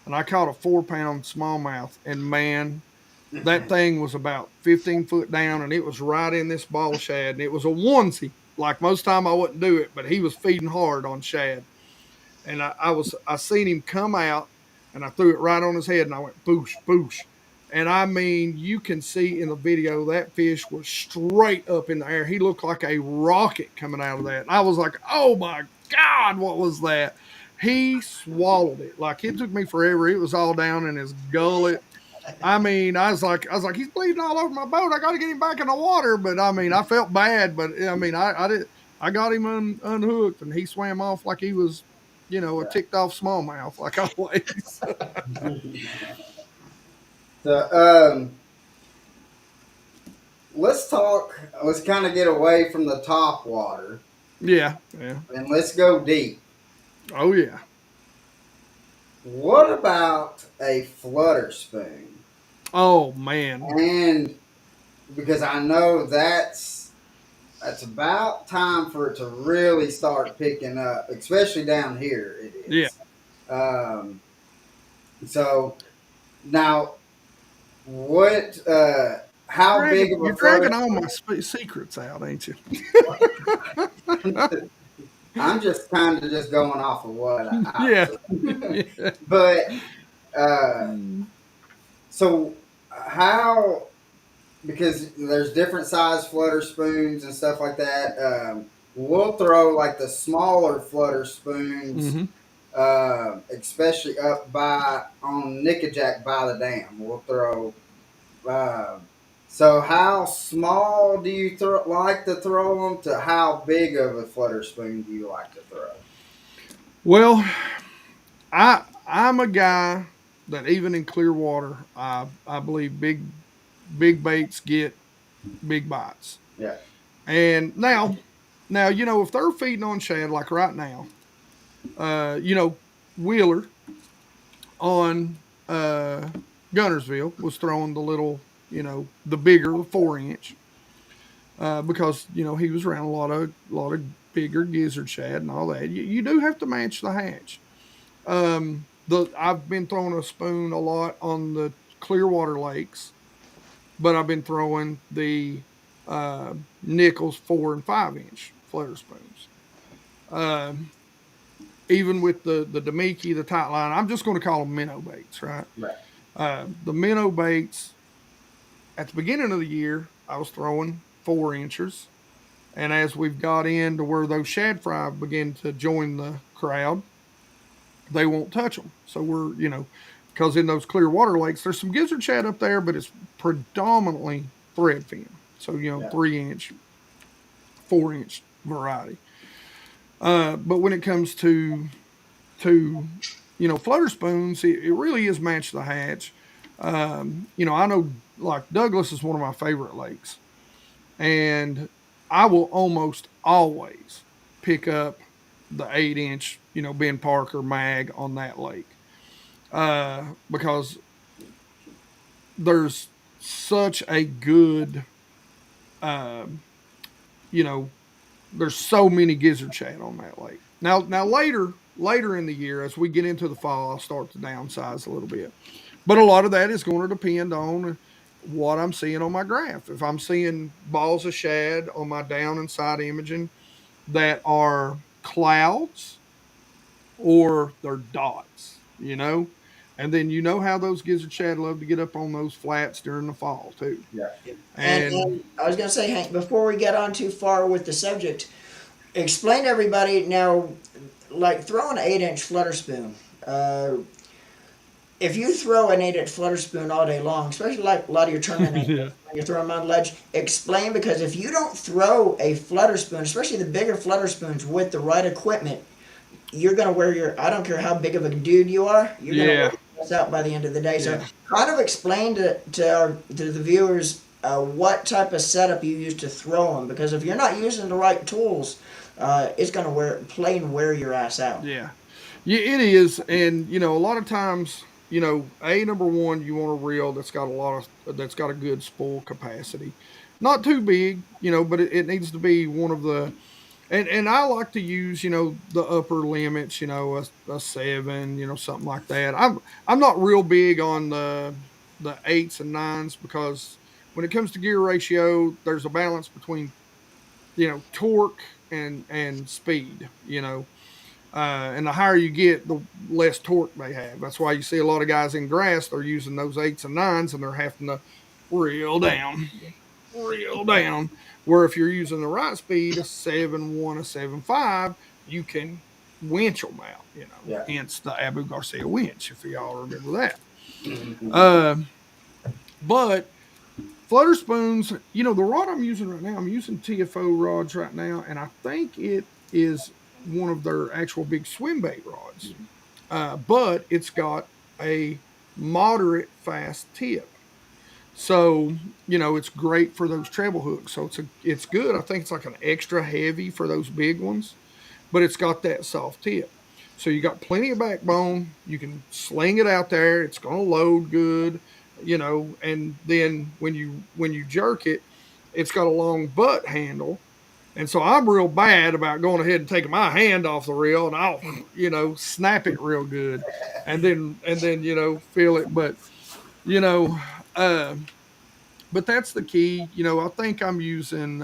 and I caught a 4 pound smallmouth, and man, that thing was about 15 foot down, and it was right in this ball of shad, and it was a onesie. Like most time I wouldn't do it, but he was feeding hard on shad, and I seen him come out, and I threw it right on his head, and I went boosh boosh, and I mean you can see in the video that fish was straight up in the air. He looked like a rocket coming out of that. And I was like, oh my god, what was that? He swallowed it. Like it took me forever. It was all down in his gullet. I mean, I was like, he's bleeding all over my boat. I got to get him back in the water. But I mean, I felt bad. But I mean, I did. I got him unhooked, and he swam off like he was, a Yeah. ticked off smallmouth, like always. So let's talk. Let's kind of get away from the top water Yeah, yeah. and let's go deep. Oh yeah. What about a flutter spoon? Oh man. And because I know that's about time for it to really start picking up, especially down here. It Yeah. is. Um, so now, what? How big of You're a flutter dragging all my spoon? secrets out, ain't you? I'm just kind of just going off of what Yeah. I Yeah. but uh, so how? Because there's different size flutter spoons and stuff like that. We'll throw like the smaller flutter spoons, Mm-hmm. especially up by on Nickajack by the dam. We'll throw. Um, so how small do you like to throw them? To how big of a flutter spoon do you like to throw? Well, I'm a guy that even in clear water, I believe big baits get big bites. Yeah, And now if they're feeding on shad like right now, Wheeler on Gunnersville was throwing the little, the bigger, the 4 inch, because he was around a lot of bigger gizzard shad and all that. You do have to match the hatch. The I've been throwing a spoon a lot on the Clearwater lakes, but I've been throwing the Nichols 4 and 5 inch flutter spoons. Um, Even with the Demiki, the tight line, I'm just going to call them minnow baits, right? right. The minnow baits at the beginning of the year, I was throwing 4 inches, and as we've got into where those shad fry begin to join the crowd, they won't touch them. So because in those clear water lakes, there's some gizzard shad up there, but it's predominantly thread fin. So, Yeah, 3 inch, 4 inch variety. But when it comes to flutter spoons, it really is match the hatch. I know like Douglas is one of my favorite lakes, and I will almost always pick up the 8 inch, Ben Parker mag on that lake, because there's such a good, um, you know, there's so many gizzard shad on that lake. Now later in the year, as we get into the fall, I'll start to downsize a little bit. But a lot of that is going to depend on what I'm seeing on my graph. If I'm seeing balls of shad on my down and side imaging that are clouds or they're dots, and then how those gizzard shad love to get up on those flats during the fall too. Yeah. And And I was going to say, Hank, before we get on too far with the subject, explain to everybody now, like throw an 8-inch flutter spoon. If you throw an 8-inch flutter spoon all day long, especially like a lot of your tournament yeah, angles, when you're throwing them on the ledge, explain, because if you don't throw a flutter spoon, especially the bigger flutter spoons with the right equipment, you're gonna wear your. I don't care how big of a dude you are, you're gonna wear yeah, yourself out by the end of the day. So, yeah. kind of explain to the viewers what type of setup you use to throw them, because if you're not using the right tools, it's gonna wear your ass out. Yeah. Yeah, it is. And, a lot of times, number one, you want a reel that's got a good spool capacity. Not too big, but it needs to be one of and I like to use, the upper limits, a 7, something like that. I'm not real big on the 8s and 9s because when it comes to gear ratio, there's a balance between, torque and speed, and the higher you get, the less torque they have. That's why you see a lot of guys in grass, they're using those 8s and 9s and they're having to reel down, reel down. Where if you're using the right speed, a 7.1, a 7.5, you can winch them out, Yeah. hence the Abu Garcia winch, if y'all remember that. Mhm. Uh, but flutter spoons, the rod I'm using right now, I'm using TFO rods right now, and I think it is one of their actual big swim bait rods. But it's got a moderate fast tip. So, it's great for those treble hooks. So it's good. I think it's like an extra heavy for those big ones, but it's got that soft tip. So you got plenty of backbone. You can sling it out there. It's going to load good, and then when you jerk it, it's got a long butt handle. And so I'm real bad about going ahead and taking my hand off the reel and I'll, snap it real good and then, feel it. You know, uh, but that's the key. I think I'm using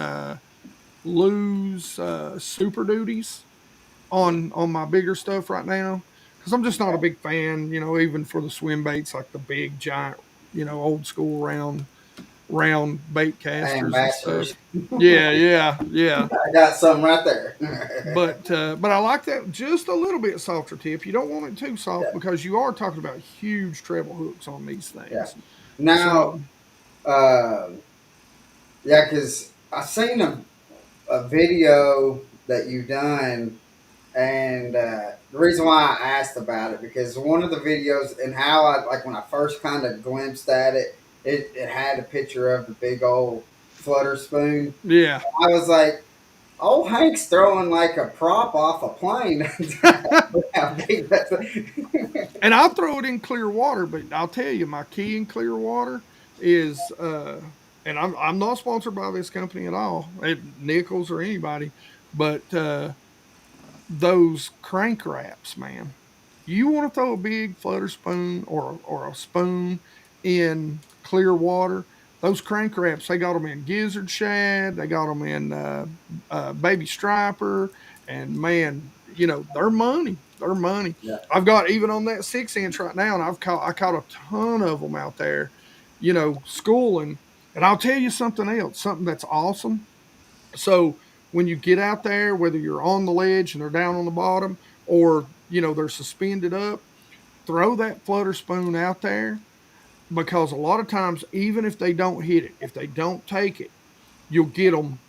Lou's Super Duties on my bigger stuff right now because I'm just not a big fan. Even for the swim baits, like the big giant, old school round bait casters and Ambassadors. stuff. Yeah, yeah, yeah. I got some right there. But I like that just a little bit softer tip. You don't want it too soft Yeah. because you are talking about huge treble hooks on these Yeah. things. Now, So um, yeah, because I seen a video that you done, and the reason why I asked about it because one of the videos and how I like when I first kind of glimpsed at it, it had a picture of the big old flutter spoon. yeah, I was like, "Oh, Hank's throwing like a prop off a plane." How big that's and I'll throw it in clear water, but I'll tell you, my key in clear water is, and I'm not sponsored by this company at all, Nichols or anybody, but those crank wraps, man. You want to throw a big flutter spoon or a spoon in clear water. Those crank wraps, they got them in gizzard shad, they got them in baby striper, and man, they're money. They're money. yeah, I've got even on that 6-inch right now, and I caught a ton of them out there, schooling. And I'll tell you something else, something that's awesome. So when you get out there, whether you're on the ledge and they're down on the bottom, or they're suspended up, throw that flutter spoon out there because a lot of times, even if they don't hit it, if they don't take it, you'll get them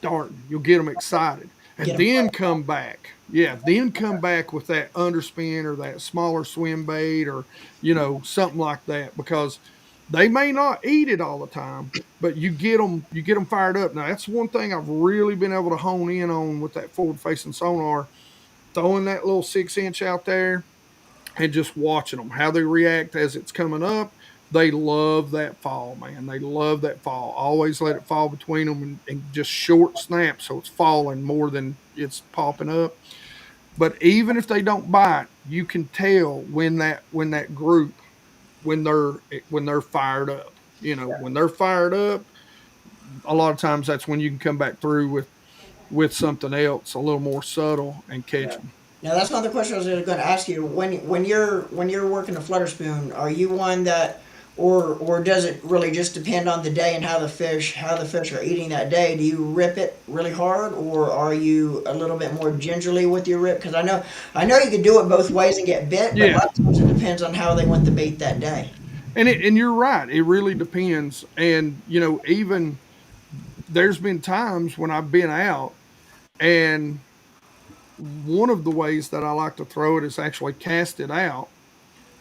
darting, you'll get them excited, Get and them then fired up. come back. Yeah, then come back with that underspin or that smaller swim bait or something like that because they may not eat it all the time, but you get them fired up. Now that's one thing I've really been able to hone in on with that forward facing sonar, throwing that little 6-inch out there and just watching them how they react as it's coming up they love that fall, man. They love that fall. Always let it fall between them and just short snaps so it's falling more than it's popping up. But even if they don't bite, you can tell when that group when they're fired up. You know, when they're fired up, a lot of times that's when you can come back through with something else a little more subtle and catch Yeah. them. Now that's another question I was going to ask you. When you're working a flutter spoon, are you one that, or does it really just depend on the day and how the fish are eating that day? Do you rip it really hard, or are you a little bit more gingerly with your rip? Because I know you could do it both ways and get bit, but a Yeah, lot of times it depends on how they want the bait that day. and you're right. It really depends. And even there's been times when I've been out, and one of the ways that I like to throw it is actually cast it out,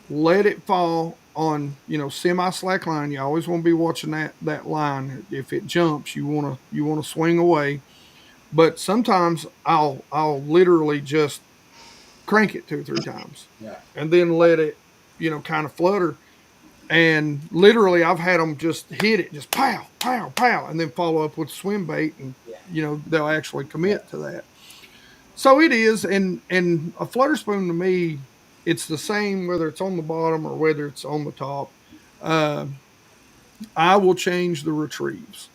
let it fall on semi slack line. You always want to be watching that line. If it jumps, you want to swing away. But sometimes I'll literally just crank it 2 or 3 times, Yeah. and then let it kind of flutter. And literally, I've had them just hit it, just pow, pow, pow, and then follow up with swim bait, and Yeah. they'll actually Yeah. commit to that. So it is, and a flutter spoon to me, it's the same whether it's on the bottom or whether it's on the top. Uh, I will change the retrieves.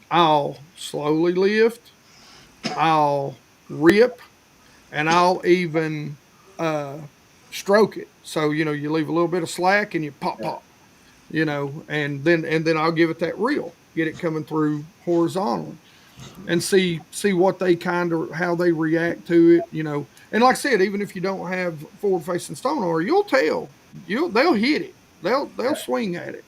I'll slowly lift, I'll rip, and I'll even uh, stroke it. So you leave a little bit of slack and you pop Yeah. pop, and then I'll give it that reel, get it coming through horizontally, and see what they kind of how they react to it. And like I said, even if you don't have forward facing sonar, you'll tell they'll hit it, they'll Yeah. swing at it.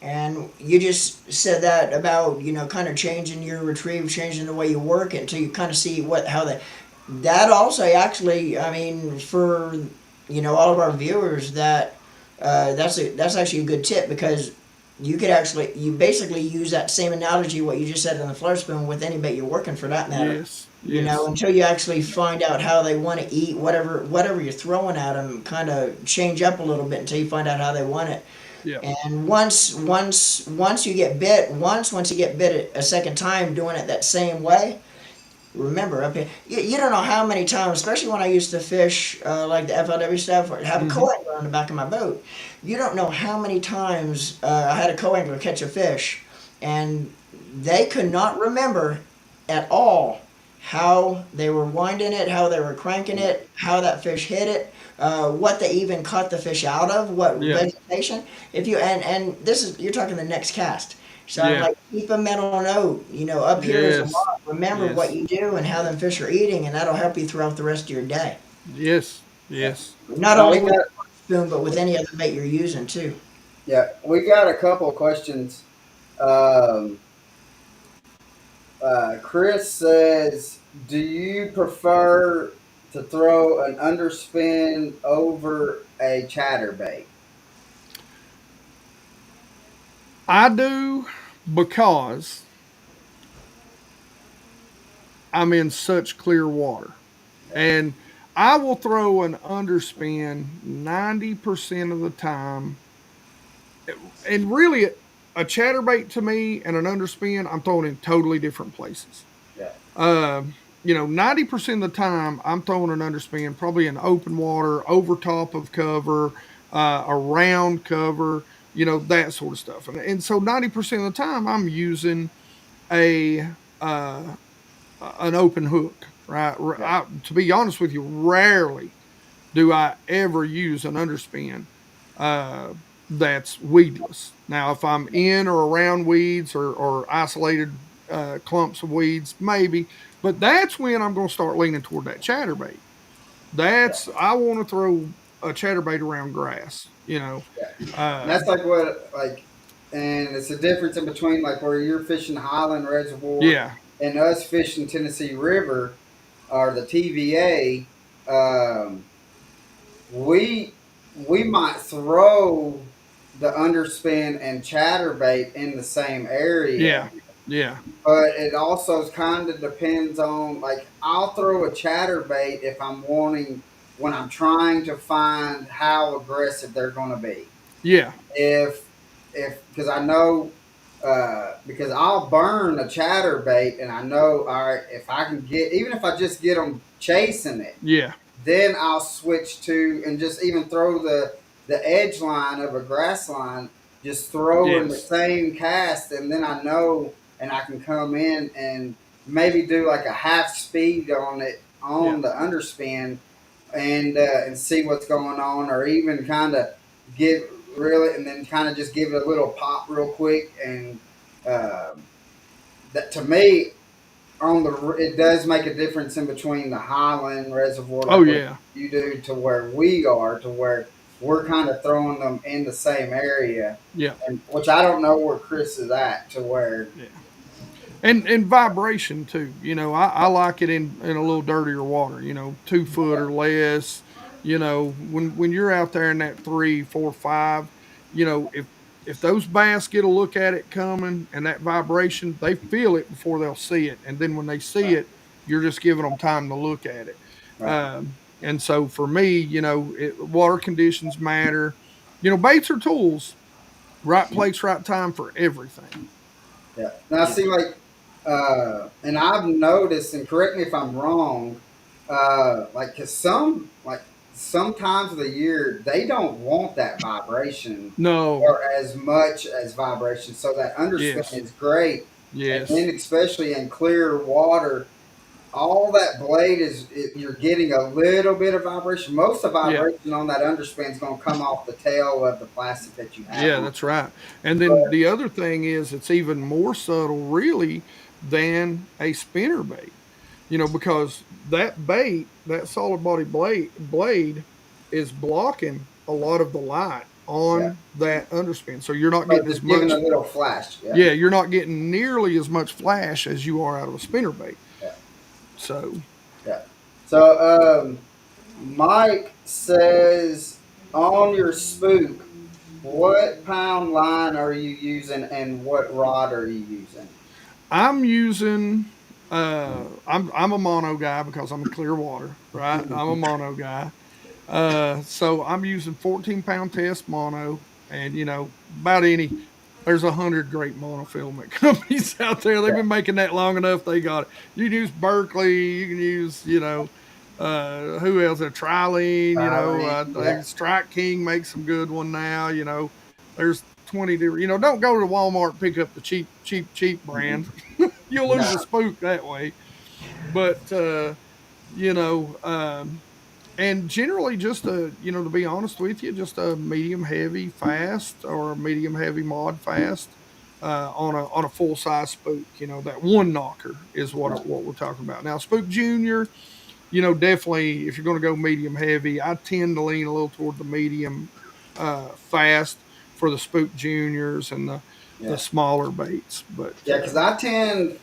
And you just said that about kind of changing your retrieve, changing the way you work it until you kind of see how they. That also actually, I mean, for all of our viewers, that's actually a good tip because you basically use that same analogy what you just said in the flutter spoon with any bait you're working for that matter. Yes, yes, Until you actually find out how they want to eat whatever you're throwing at them, kind of change up a little bit until you find out how they want it. yeah, And once you get bit, once you get bit a second time doing it that same way, remember up here, you don't know how many times, especially when I used to fish like the FLW stuff or have a hmm, co-angler on the back of my boat. You don't know how many times I had a co-angler catch a fish, and they could not remember at all how they were winding it, how they were cranking it, how that fish hit it, what they even caught the fish out of, what yeah, vegetation. If you and this is you're talking the next cast. So I'm yeah, like, keep a mental note. Up here is a yes, log. Remember what yes, you do and how them fish are eating, and that'll help you throughout the rest of your day. yes, Yeah. yes. Not Now only we with got the spoon, but with any other bait you're using too. yeah, we got a couple questions. Um, Chris says, "Do you prefer to throw an underspin over a chatterbait?" I do, because I'm in such clear water. And I will throw an underspin 90% of the time. And really, a chatterbait to me and an underspin, I'm throwing in totally different places. Yeah. 90% of the time, I'm throwing an underspin, probably in open water, over top of cover, around cover, that sort of stuff. And so 90% of the time, I'm using a uh, an open hook, right? Yeah. To be honest with you, rarely do I ever use an underspin uh, that's weedless. Now, if I'm in or around weeds or isolated clumps of weeds, maybe, but that's when I'm going to start leaning toward that chatterbait. Yeah. I want to throw a chatterbait around grass, Yeah. And Uh, that's like what like, and it's the difference in between like where you're fishing Highland Reservoir yeah, and us fishing Tennessee River or the TVA. We might throw the underspin and chatterbait in the same yeah, area, yeah, but it also kind of depends on like I'll throw a chatterbait if I'm wanting when I'm trying to find how aggressive they're going to be. Yeah. if because I know because I'll burn a chatterbait, and I know, all right, if I can get, even if I just get them chasing it, Yeah. then I'll switch to, and just even throw the edge line of a grass line, just throw in the Yes. same cast, and then I know, and I can come in and maybe do like a half speed on it Yeah. on the underspin, and see what's going on, or even kind of give really, and then kind of just give it a little pop real quick, and um that to me, on the it does make a difference in between the highland reservoir, Oh like what yeah. you do, to where we are, to where we're kind of throwing them in the same area, Yeah. and which I don't know where Chris is at, to where Yeah. And vibration too. I like it in a little dirtier water. 2 foot or less. When you're out there in that 3, 4, 5, if those bass get a look at it coming and that vibration, they feel it before they'll see it, and then when they see right, it, you're just giving them time to look at it. right, And so for me, water conditions matter. Baits are tools. Right place, right time for everything. yeah. Now You see, know. like, and I've noticed, and correct me if I'm wrong, like, cause some times of the year they don't want that vibration No. or as much as vibration, so that underspin Yes. is great. And Yes. then, especially in clear water, all that blade you're getting a little bit of vibration. Most of the Yeah. vibration on that underspin is going to come off the tail of the plastic that you have Yeah, on. that's right. And then But the other thing is it's even more subtle really than a spinner bait. Because that bait, that solid body blade is blocking a lot of the light yeah, on that underspin. So you're not so getting as just giving a much, little flash. Yeah, yeah, you're not getting nearly as much flash as you are out of a spinner bait. yeah, So yeah. So Mike says, on your spook, what pound line are you using, and what rod are you using? I'm using I'm a mono guy because I'm in clear water, right? I'm a mono guy. So I'm using 14-pound test mono, and about any. There's 100 great monofilament companies out there. They've Yeah, been making that long enough. They got it. You can use Berkeley. You can use who else? A Trilene. Eileen, I yeah, think Strike King makes some good one now. There's 20 different. Don't go to Walmart and pick up the cheap brand. mhm, You'll lose a no, spook that way. But you know, um, and generally just to be honest with you, just a medium heavy fast or a medium heavy mod fast on a full size spook. That one knocker is right, what we're talking about now. Spook Junior, definitely if you're going to go medium heavy, I tend to lean a little toward the medium fast for the Spook Juniors and the yeah. smaller baits. But Yeah, because I tend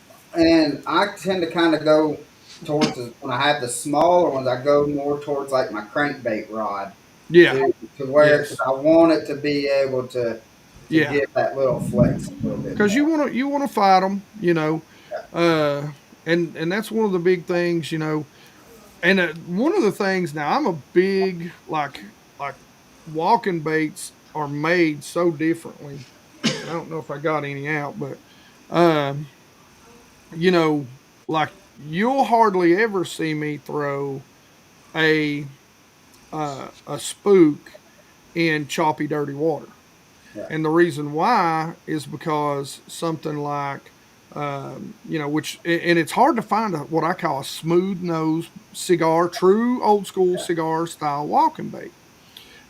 to kind of go towards when I have the smaller ones, I go more towards like my crankbait rod, yeah, to where, because yes, I want it to be able to yeah, give that little flex a little bit because more. you want to fight them, Yeah, uh, and that's one of the big things, and one of the things now I'm a big like walking baits are made so differently, and I don't know if I got any out, but um, you know, like you'll hardly ever see me throw a a spook in choppy, dirty water. yeah, And the reason why is because something like, which, and it's hard to find what I call a smooth nose cigar, true old school yeah, cigar style walking bait.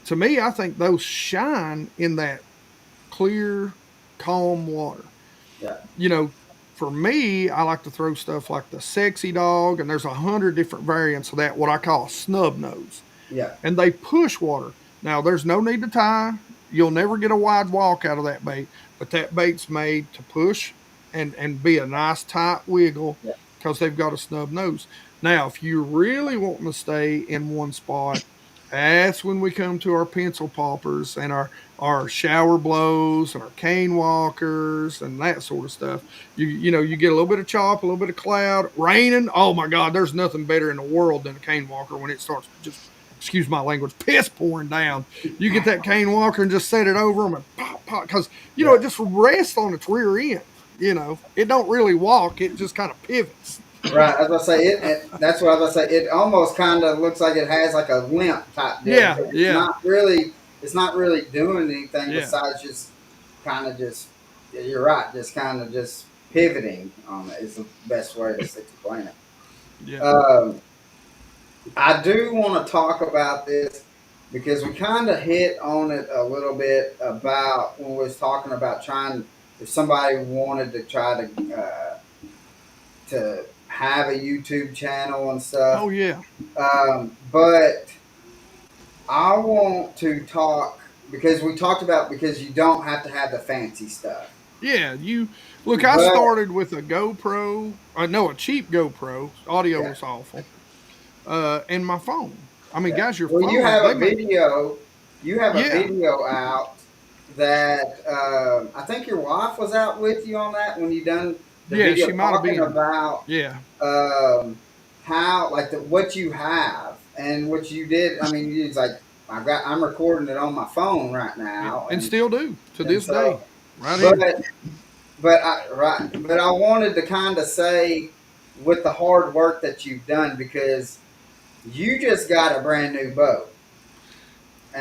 To me, I think those shine in that clear, calm water. yeah, You know, for me, I like to throw stuff like the sexy dog, and there's 100 different variants of that, what I call a snub nose, yeah, and they push water. Now, there's no need to tie. You'll never get a wide walk out of that bait, but that bait's made to push and be a nice tight wiggle yeah, because they've got a snub nose. Now, if you're really wanting to stay in one spot, that's when we come to our pencil poppers and our shower blows and our cane walkers and that sort of stuff. You get a little bit of chop, a little bit of cloud, raining. Oh my God, there's nothing better in the world than a cane walker when it starts just excuse my language, piss pouring down. You get that cane walker and just set it over them and pop, pop, because Yeah. it just rests on its rear end. It don't really walk; it just kind of pivots. Right. I was gonna say that's what I was gonna say. It almost kind of looks like it has like a limp type deal Yeah, because it's yeah, not really. It's not really doing anything yeah, besides just kind of just. Yeah, you're right. Just kind of just pivoting on it is the best way to explain it. yeah. I do want to talk about this because we kind of hit on it a little bit about when we was talking about trying if somebody wanted to try to have a YouTube channel and stuff. Oh yeah, But I want to talk because we talked about because you don't have to have the fancy stuff. yeah. You look. I But started with a GoPro. No, a cheap GoPro. Audio yeah, was awful. And my phone. I mean, yeah. guys, your Well, phones they make. you have a Yeah, video out that I think your wife was out with you on that when you done the yeah. video She might have talking been. about Yeah, how like what you have and what you did. I mean, it's like I'm recording it on my phone right yeah, now, and still do to and this so day, right but here. but I wanted to kind of say with the hard work that you've done because you just got a brand new boat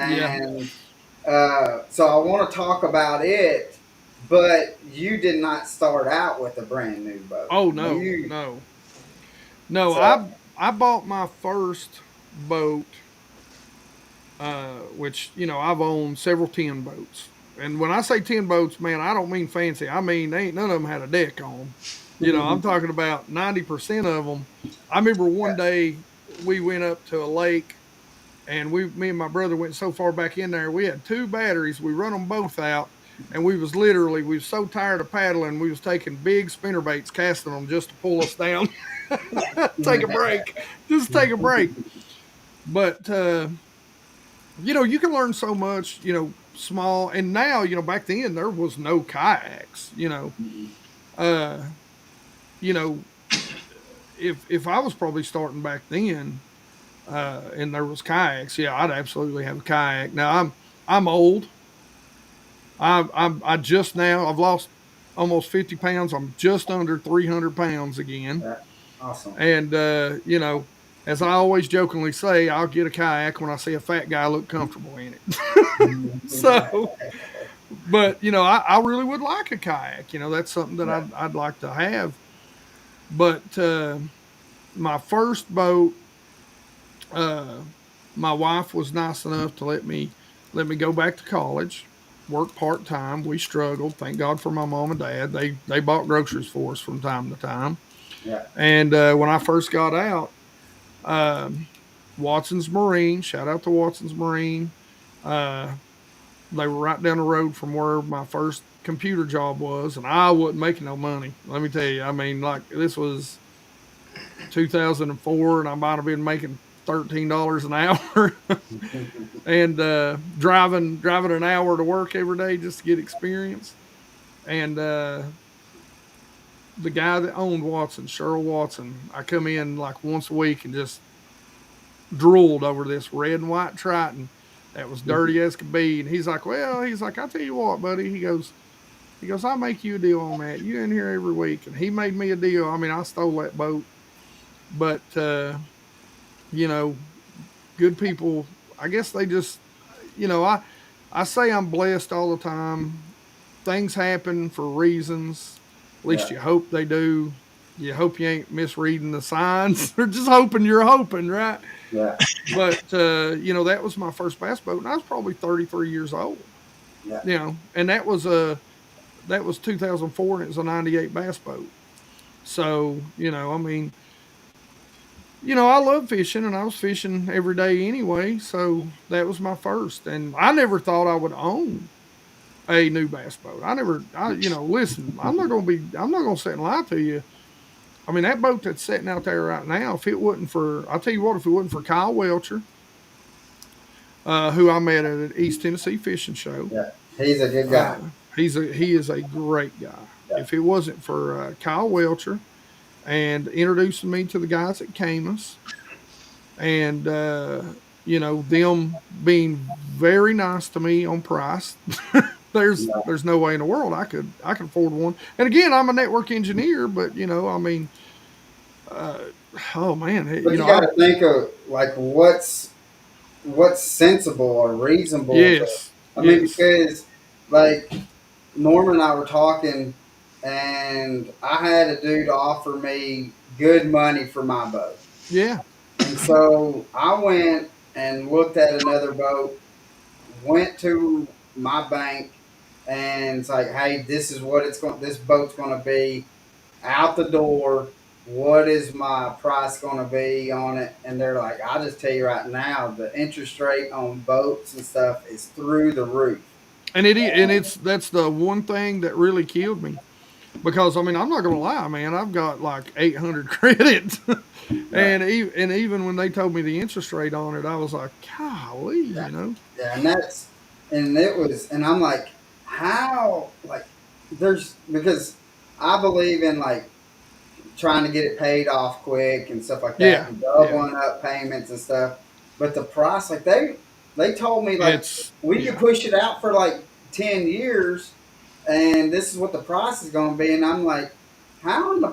Yeah. and so I want to talk about it. But you did not start out with a brand new boat. Oh no, You no, no. so I bought my first boat, which I've owned several tin boats. And when I say tin boats, man, I don't mean fancy. I mean ain't none of them had a deck on. I'm talking about 90% of them. I remember one day we went up to a lake and me and my brother went so far back in there. We had two batteries. We run them both out, and we was so tired of paddling. We was taking big spinner baits, casting them just to pull us down. Take a break, just take a break. But you can learn so much. Small and now back then there was no kayaks. Uh, you know if I was probably starting back then, and there was kayaks, yeah, I'd absolutely have a kayak. Now I'm old. I just now I've lost almost 50 pounds. I'm just under 300 pounds again. yeah, awesome. And as I always jokingly say, I'll get a kayak when I see a fat guy look comfortable in it. So, but I really would like a kayak. That's something that Yeah, I'd like to have. But my first boat, uh, my wife was nice enough to let me go back to college, work part time. We struggled. Thank God for my mom and dad. They bought groceries for us from time to time. yeah, And when I first got out, um, Watson's Marine, shout out to Watson's Marine. Uh, they were right down the road from where my first computer job was, and I wasn't making no money. Let me tell you. I mean, like this was 2004, and I might have been making $13 an hour, and driving an hour to work every day just to get experience. And the guy that owned Watson, Cheryl Watson, I come in like once a week and just drooled over this red and white Triton that was dirty as could be. And he's like, "Well," he's like, "I'll tell you what, buddy." He goes, "I'll make you a deal on that. You in here every week." And he made me a deal. I mean, I stole that boat, but you know, good people. I guess they just, I say I'm blessed all the time. Things happen for reasons. At least yeah, you hope they do. You hope you ain't misreading the signs. Or just hoping you're hoping, right? yeah, But that was my first bass boat, and I was probably 33 years old. yeah, And that was 2004, and it was a '98 bass boat. So I mean, I love fishing, and I was fishing every day anyway. So that was my first, and I never thought I would own a new bass boat. Listen, I'm not gonna sit and lie to you. I mean, that boat that's sitting out there right now, if it wasn't for, I'll tell you what, if it wasn't for Kyle Welcher, who I met at an East Tennessee fishing show, yeah. He's a good guy. uh, he is a great guy. Yeah, If it wasn't for Kyle Welcher and introducing me to the guys at Camus, and them being very nice to me on price. There's no way in the world I could afford one. And again, I'm a network engineer, but uh, oh man, But you got to think of like what's sensible or reasonable to. yes, I mean, yes, because like Norman and I were talking, and I had a dude offer me good money for my boat, yeah, and so I went and looked at another boat, went to my bank, and it's like, hey, this is what it's going. This boat's going to be out the door. What is my price going to be on it? And they're like, I'll just tell you right now, the interest rate on boats and stuff is through the roof. and it's that's the one thing that really killed me because I mean I'm not gonna lie, man, I've got like 800 credit, Right. and even when they told me the interest rate on it, I was like, golly, Yeah. Yeah. And it was, and I'm like, how, like, because I believe in like trying to get it paid off quick and stuff like that yeah, and yeah, doubling up payments and stuff. But the price, like they told me like it's we could yeah, push it out for like 10 years, and this is what the price is going to be. And I'm like, how in the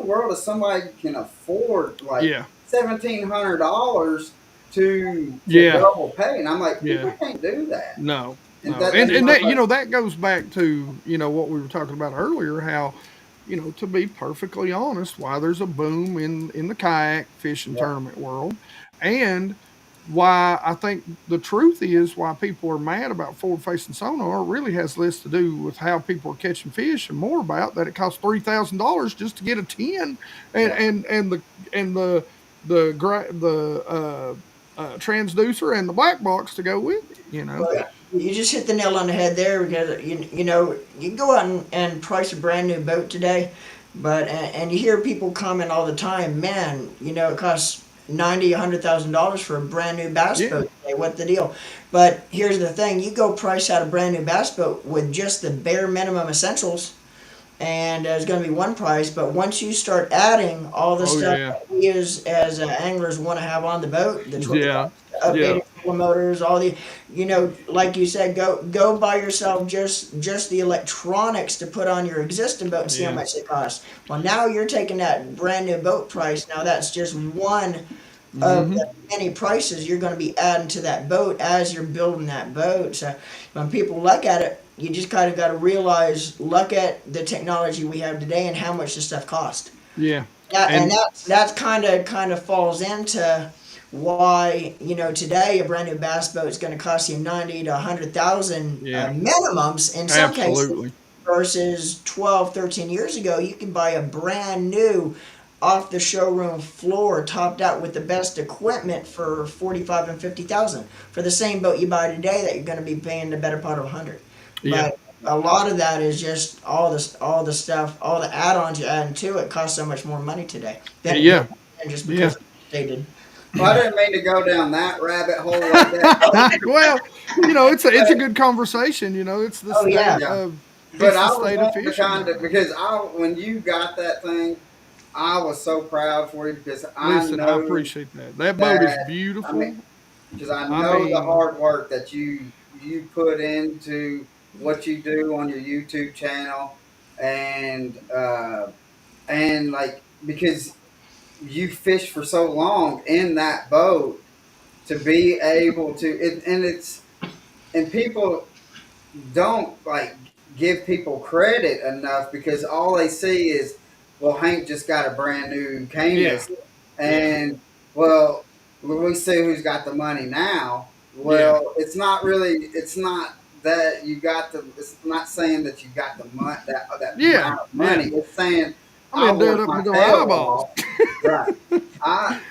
world does somebody can afford like yeah, $1,700 to yeah, double pay? And I'm like, yeah. people can't do that. No, And no, that and and I'm that like, that goes back to what we were talking about earlier. How to be perfectly honest, why there's a boom in the kayak fishing yeah, tournament world, and why I think the truth is why people are mad about forward facing sonar really has less to do with how people are catching fish and more about that it costs $3,000 just to get a 10 and yeah. and and the and the transducer and the black box to go with it. Well, you just hit the nail on the head there because you can go out and price a brand new boat today, but and you hear people comment all the time, man, it costs 90, $100,000 for a brand new bass Yeah. boat today. What the deal? But here's the thing: you go price out a brand new bass boat with just the bare minimum essentials, and it's going to be one price. But once you start adding all the Oh stuff yeah. that we as anglers want to have on the boat, Yeah. Yeah. updated motors, all the, like you said, go buy yourself just the electronics to put on your existing boat and see how Yeah. much it costs. Well, now you're taking that brand new boat price. Now that's just one of Mhm. the many prices you're going to be adding to that boat as you're building that boat. So when people look at it, you just kind of got to realize, look at the technology we have today and how much this stuff costs. Yeah. Yeah, and And that's kind of falls into why today a brand new bass boat is going to cost you 90 to 100,000 yeah, minimums in some cases, absolutely. versus 12, 13 years ago you can buy a brand new off the showroom floor topped out with the best equipment for 45 and 50,000 for the same boat you buy today that you're going to be paying the better part of 100. Yeah. But a lot of that is just all the stuff, all the add-ons you add into it cost so much more money today than it did Yeah. and just Yeah. because they did. Well, I didn't mean to go down that rabbit hole like that. Well, it's a good conversation. It's the Oh yeah. state Yeah. of But it's the I was state of wanting to fishing kind right of now. because when you got that thing, I was so proud for you because I Listen, I know appreciate that. That boat is that I mean beautiful. because I I know the mean, hard work that you put into what you do on your YouTube channel, and like because you fished for so long in that boat to be able to and people don't like give people credit enough because all they see is, well, Hank just got a brand new yeah, Camus, yeah, and well, we see who's got the money now. yeah, Well, it's not really. It's not that you got the. It's not saying that you got the that yeah, amount of yeah. money. It's saying I'm I in debt worked up my into my tail eyeballs. off. Right.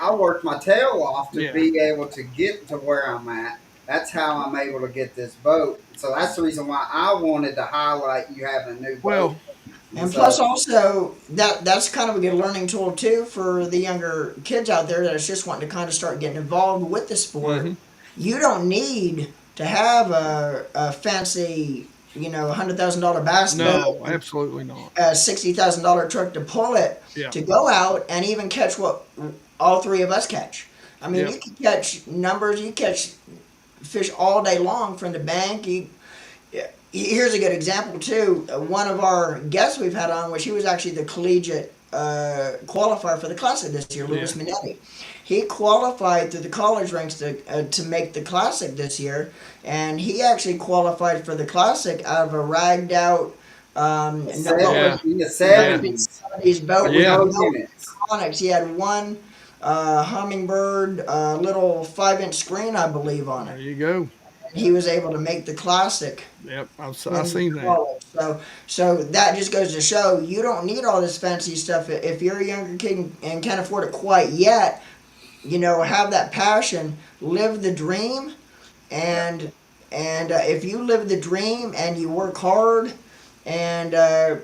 I worked my tail off to Yeah. be able to get to where I'm at. That's how I'm able to get this boat. So that's the reason why I wanted to highlight you having a new boat. Well, And And plus, so, also that's kind of a good learning tool too for the younger kids out there that is just wanting to kind of start getting involved with the sport. hmm You don't need to have a fancy, $100,000 bass boat, no, absolutely not. a $60,000 truck to pull it Yeah. to go out and even catch what all three of us catch. I mean, Yep. you can catch numbers, you catch fish all day long from the bank. Yeah, here's a good example too. One of our guests we've had on, which he was actually the collegiate qualifier for the classic this year, Yeah. Lucas Minetti. He qualified through the college ranks to make the classic this year, and he actually qualified for the classic out of a ragged out. What was Yeah. In the Yeah. 70s. 70s boat with Yeah. No no units. electronics. He had one hummingbird, little 5-inch screen, I believe, on There it. you go. He was able to make the classic Yep. I in seen that. college. So that just goes to show you don't need all this fancy stuff if you're a younger kid and can't afford it quite yet. Have that passion, live the dream, Yep. and if you live the dream and you work hard and and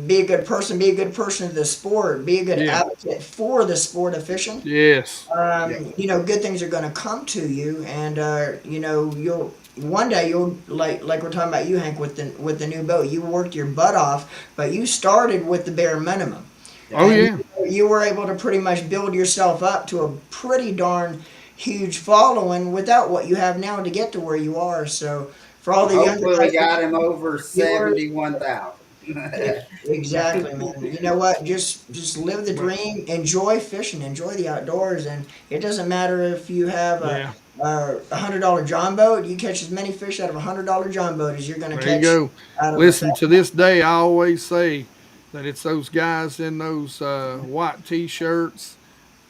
be a good person of the sport, be a good Yeah. advocate for the sport of fishing. Yes. Yep. Good things are going to come to you, and you'll one day you'll like we're talking about you, Hank, with the new boat. You worked your butt off, but you started with the bare minimum, Yep. Oh and yeah. you were able to pretty much build yourself up to a pretty darn huge following without what you have now to get to where you are. So for all the younger Hopefully, we guys, got him over viewers, 71,000. exactly, man. You know what? Just live the But dream. Enjoy fishing. Enjoy the outdoors. And it doesn't matter if you have yeah. $100 John boat. You catch as many fish out of $100 John boat as you're going to There you catch go. out of a Listen, fat. to this day, I always say that it's those guys in those white t-shirts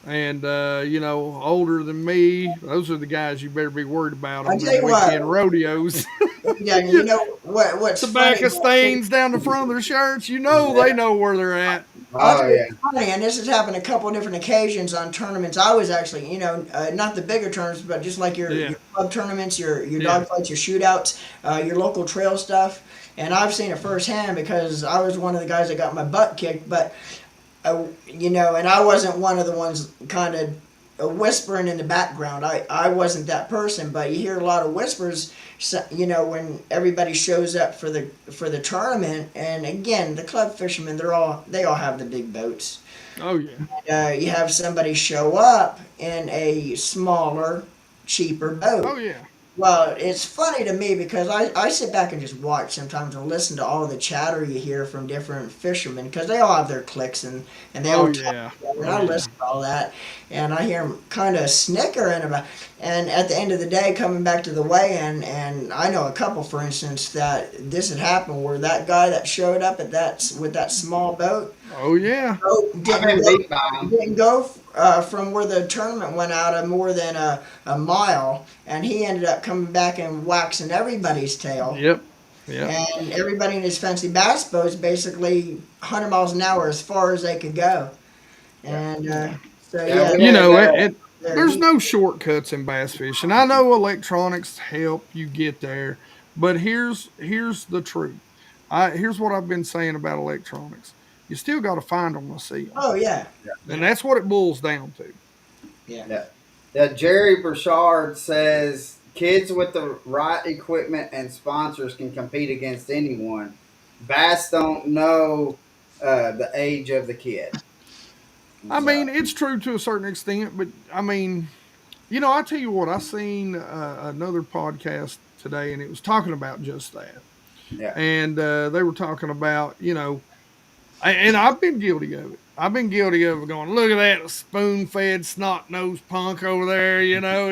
and older than me. Those are the guys you better be worried about I on tell them you what. weekend rodeos. Exactly. You know what? What's funny? Tobacco stains down the front of their shirts. They Yeah. know where they're at. I'll Oh, tell you yeah. what's funny, and this has happened a couple of different occasions on tournaments. I was actually, not the bigger tournaments, but just like Yeah. your club tournaments, your Yeah. dog fights, your shootouts, your local trail stuff. And I've seen it firsthand because I was one of the guys that got my butt kicked. But and I wasn't one of the ones kind of whispering in the background. I wasn't that person, but you hear a lot of whispers. When everybody shows up for the tournament, and again, the club fishermen, they all have the big boats. Oh yeah. You have somebody show up in a smaller, cheaper Oh boat. yeah. Well, it's funny to me because I sit back and just watch sometimes and listen to all the chatter you hear from different fishermen because they all have their cliques and they Oh all talk yeah. together. And Oh I yeah. listen to all that and I hear them kind of snickering about. And at the end of the day, coming back to the weigh-in, and I know a couple, for instance, that this had happened where that guy that showed up at that with that small boat Oh yeah. boat I've didn't been go beat by him. didn't go from where the tournament went out of more than a mile, and he ended up coming back and waxing everybody's tail. Yep. Yep. And everybody in his fancy bass boats basically 100 miles an hour as far as they could go. Yeah. And Yeah. so Yeah, yeah, we You had know, there there's he no shortcuts in bass fishing. I know electronics help you get there, but here's the truth. Here's what I've been saying about electronics. You still got to find them to see them, oh yeah, and yeah, that's what it boils down to. yeah. Yeah. Yeah. Jerry Burchard says kids with the right equipment and sponsors can compete against anyone. Bass don't know the age of the kid. I So, mean, it's true to a certain extent, but I mean, I tell you what, I seen another podcast today, and it was talking about just that, yeah. and they were talking about, and I've been guilty of it. I've been guilty of going, look at that spoon fed snot nosed punk over there.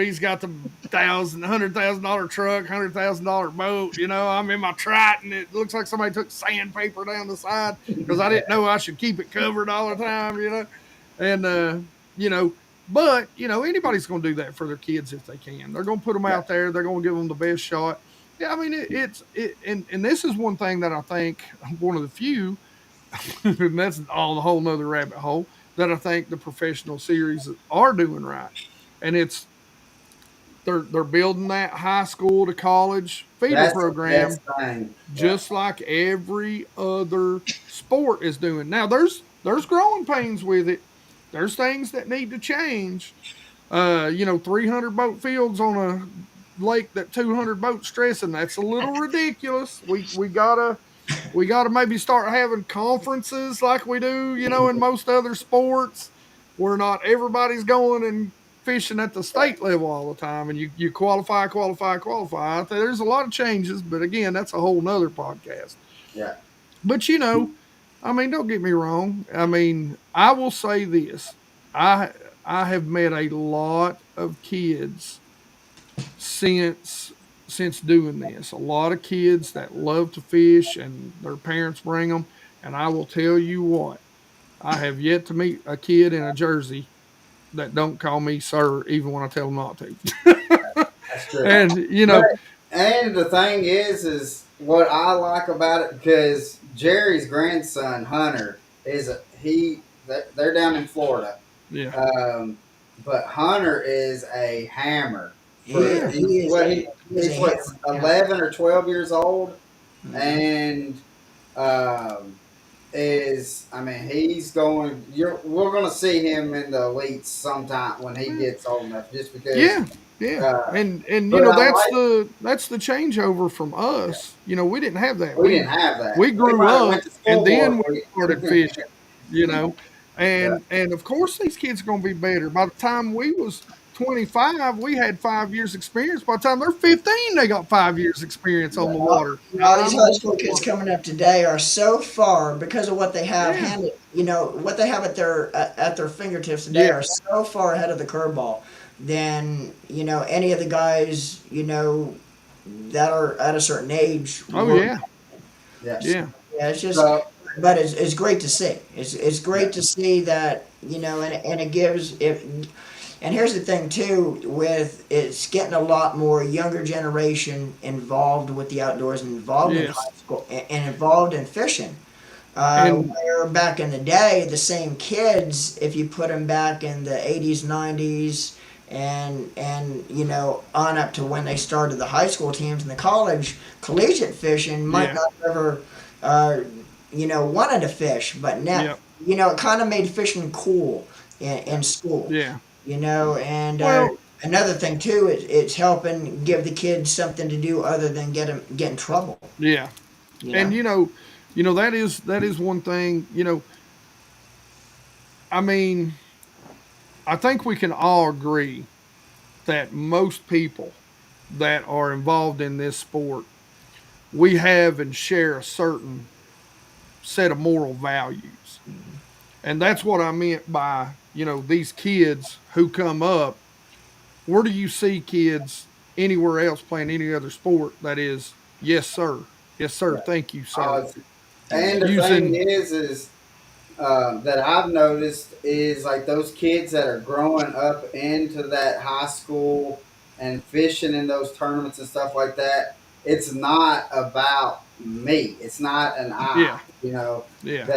He's got the $100,000 truck, $100,000 boat. I'm in my Triton. It looks like somebody took sandpaper down the side because I didn't know I should keep it covered all the time. And, you know, but, anybody's going to do that for their kids if they can. They're going to put them Yeah. out there. They're going to give them the best shot. Yeah, I mean, and this is one thing that I think one of the few and that's on a whole nother rabbit hole that I think the professional series are doing right. And it's they're building that high school to college feeder That's the best program thing. Yeah. just like every other sport is doing. Now there's growing pains with it. There's things that need to change. 300 boat fields on a lake that 200 boats stressing. That's a little ridiculous. We gotta maybe start having conferences like we do, in most other sports. where not everybody's going and fishing at the state level all the time, and you qualify. There's a lot of changes, but again, that's a whole nother podcast. Yeah. But I mean, don't get me wrong. I mean, I will say this: I I have met a lot of kids since doing this. A lot of kids that love to fish, and their parents bring them. And I will tell you what, I have yet to meet a kid in a jersey that don't call me sir, even when I tell them not to. That's true. And But and the thing is what I like about it because Jerry's grandson Hunter is a he. They're down in Florida, yeah, um, but Hunter is a hammer. For yeah, he's a what hammer. Yeah. 11 or 12 years old, Mhm. and um, is I mean he's going. We're going to see him in the elites sometime when he gets old enough, just because. yeah, yeah. Uh, And but I that's like. the changeover from us. We didn't have that. We didn't have that. We We grew might have up, went to and school then more. we started fishing. You know, Yeah, and of course these kids are going to be better. By the time we was 25, we had 5 years experience. By the time they're 15, they got 5 years experience on yeah, the water. All I'm these on high the school kids water. coming up today are so far because of what they have Yeah, handed. What they have at their fingertips today yeah. are so far ahead of the curveball than any of the guys that are at a certain age Oh were. yeah, yeah. So, yeah, yeah, it's just, So but it's great to see. It's yeah, great to see that and it gives it. And here's the thing too, with it's getting a lot more younger generation involved with the outdoors and involved in yes. high school and involved in fishing. And Where back in the day, the same kids, if you put them back in the 80s, 90s, and on up to when they started the high school teams and the collegiate fishing, might yeah, not have ever, uh, wanted to fish, but now, yeah, it kind of made fishing cool in school, yeah. and Well, another thing too, it's helping give the kids something to do other than get in trouble. yeah. You And know. that is one thing. I mean, I think we can all agree that most people that are involved in this sport, we have and share a certain set of moral values. And that's what I meant by, these kids who come up. Where do you see kids anywhere else playing any other sport that is, yes, sir, yes, sir, yeah. thank you, sir? Uh, and the thing Using, is that I've noticed is like those kids that are growing up into that high school and fishing in those tournaments and stuff like that. It's not about me. It's not an I. yeah, You know, yeah,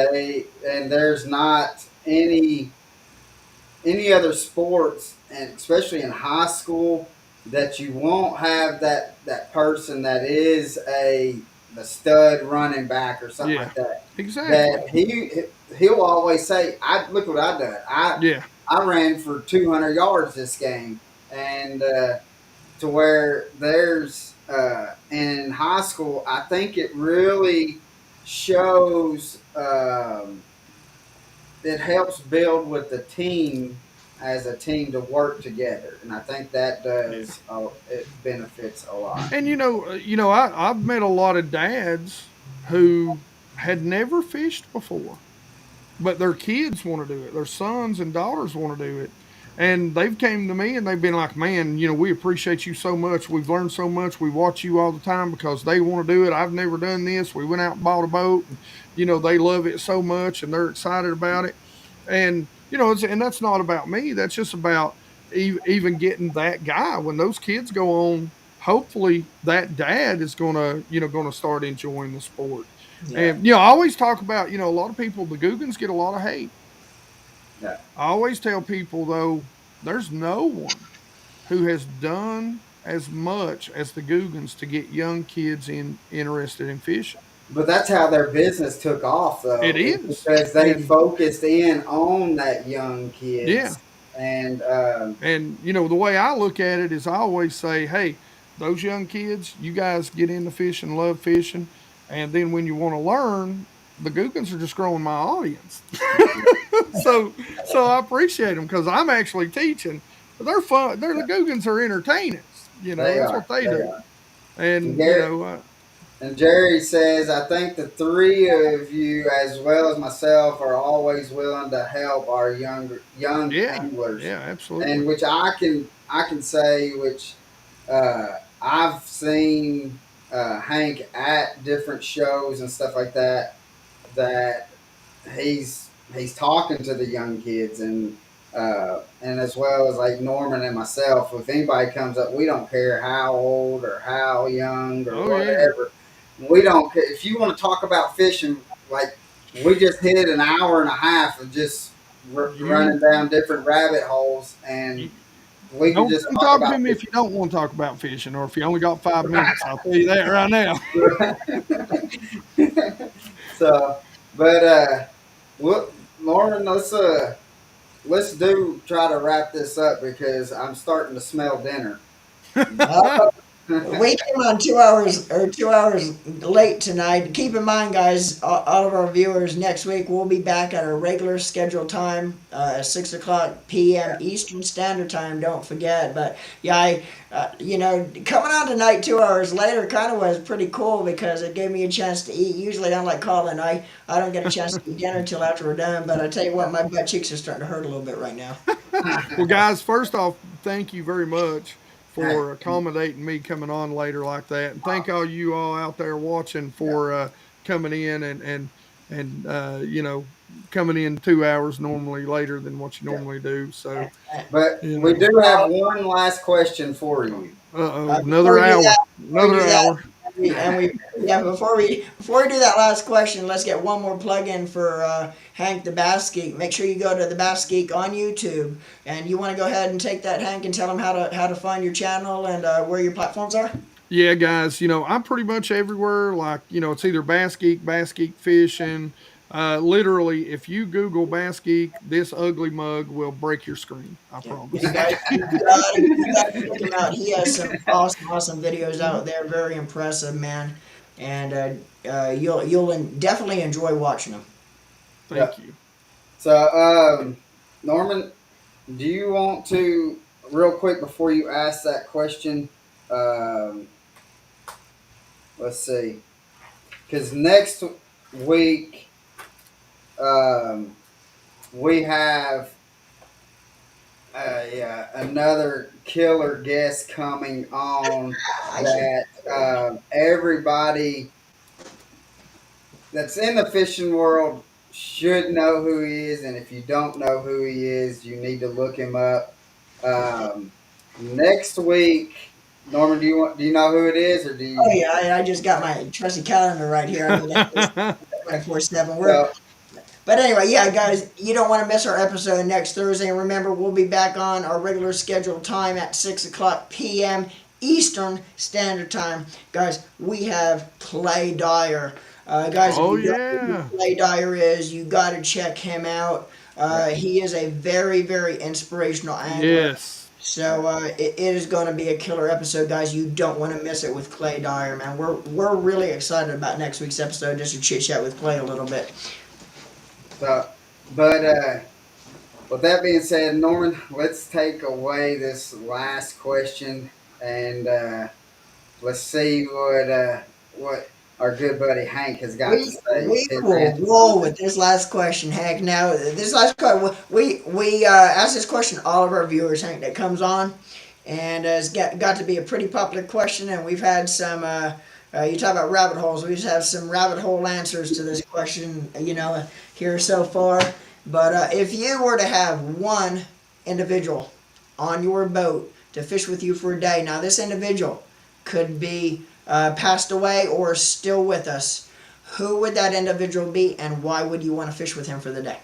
there's not any other sports, and especially in high school, that you won't have that person that is the stud running back or something yeah, like that. exactly. That he'll always say, "I look what I done. Yeah, I ran for 200 yards this game," and to where there's in high school, I think it really shows. It helps build with the team as a team to work together, and I think that yeah. does it benefits a lot. And I've met a lot of dads who had never fished before, but their kids want to do it. Their sons and daughters want to do it. And they've came to me and they've been like, man, we appreciate you so much. We've learned so much. We watch you all the time because they want to do it. I've never done this. We went out and bought a boat, and they love it so much and they're excited about it. And and that's not about me. That's just about even getting that guy. When those kids go on, hopefully that dad is gonna start enjoying the sport. Yeah. And I always talk about, a lot of people, the Googans get a lot of hate. Yeah, I always tell people though, there's no one who has done as much as the Googans to get young kids interested in fishing. but that's how their business took off, It though, is is. because they And focused in on that young yeah. kids, and And the way I look at it is I always say, hey, those young kids, you guys get into fishing, love fishing, and then when you want to learn, the Googans are just growing my audience. so so I appreciate them because I'm actually teaching. They're fun. They're the Googans are entertainers. They That's are. what they They do. are. And And Gary, and Jerry says, I think the three of you, as well as myself, are always willing to help our young yeah, anglers, yeah, absolutely. and which I can say, which I've seen Hank at different shows and stuff like that. That he's talking to the young kids and as well as like Norman and myself. If anybody comes up, we don't care how old or how young or Oh yeah. whatever. We don't care if you want to talk about fishing. Like we just hit an hour and a half of just You, running down different rabbit holes, and you we can don't just come talk talk to about me if you don't want to talk about fishing or if you only got 5 minutes. I'll tell you that right now. fishing. So, but what, Lauren, let's do try to wrap this up because I'm starting to smell dinner. We came on 2 hours or 2 hours late tonight. Keep in mind, guys, all of our viewers, next week we'll be back at our regular scheduled time, 6 o'clock p.m. Eastern Standard Time. Don't forget. But yeah, coming on tonight 2 hours later kind of was pretty cool because it gave me a chance to eat. Usually, unlike Colin, I don't get a chance to eat dinner till after we're done. But I tell you what, my butt cheeks are starting to hurt a little bit right now. Well, guys, first off, thank you very much Hey, for accommodating me coming on later like that, and thank all you all out there watching for coming in and coming in 2 hours normally later than what you normally do. So but you we know, do have one last question for you. Before another we do hour, that, before we another do that, hour. yeah, before we do that last question, let's get one more plug in for Hank the Bass Geek. Make sure you go to the Bass Geek on YouTube, and you want to go ahead and take that, Hank, and tell them how to find your channel and where your platforms are. Yeah, guys, I'm pretty much everywhere. Like, it's either Bass Geek Fishing. Literally, if you Google Bass Geek, this ugly mug will break your screen. I Yeah, you promise. guys, you gotta check him out. He has some awesome videos out there. Very impressive, man, and you'll definitely enjoy watching them. Yeah. Thank you. So, Norman, do you want to real quick before you ask that question? Um, let's see, because next week um, we have yeah, another killer guest coming on I should. that everybody that's in the fishing world should know who he is, and if you don't know who he is, you need to look him up. Next week, Norman, do you know who it is, or do Oh you? yeah, I just got my trusty calendar right here. I mean, it's 24/7. So, But anyway, yeah, guys, you don't want to miss our episode next Thursday. And remember, we'll be back on our regular scheduled time at 6 o'clock p.m. Eastern Standard Time. Guys, we have Clay Dyer. Guys, if Oh, you don't know who yeah. Clay Dyer is, you got to check him out. yeah, He is a very, very inspirational angler. Yes. So it is going to be a killer episode, guys. You don't want to miss it with Clay Dyer, man. We're really excited about next week's episode, just to chit chat with Clay a little bit. so, but with that being said, Norman, let's take away this last question and let's see what our good buddy Hank has got to say. We His will answer. roll with this last question, Hank. Now, this last question, we ask this question to all of our viewers, Hank, that comes on, and it's got to be a pretty popular question, and we've had some. You talk about rabbit holes. We just have some rabbit hole answers to this question, here so far. But if you were to have one individual on your boat to fish with you for a day, now this individual could be passed away or still with us. Who would that individual be, and why would you want to fish with him for the day?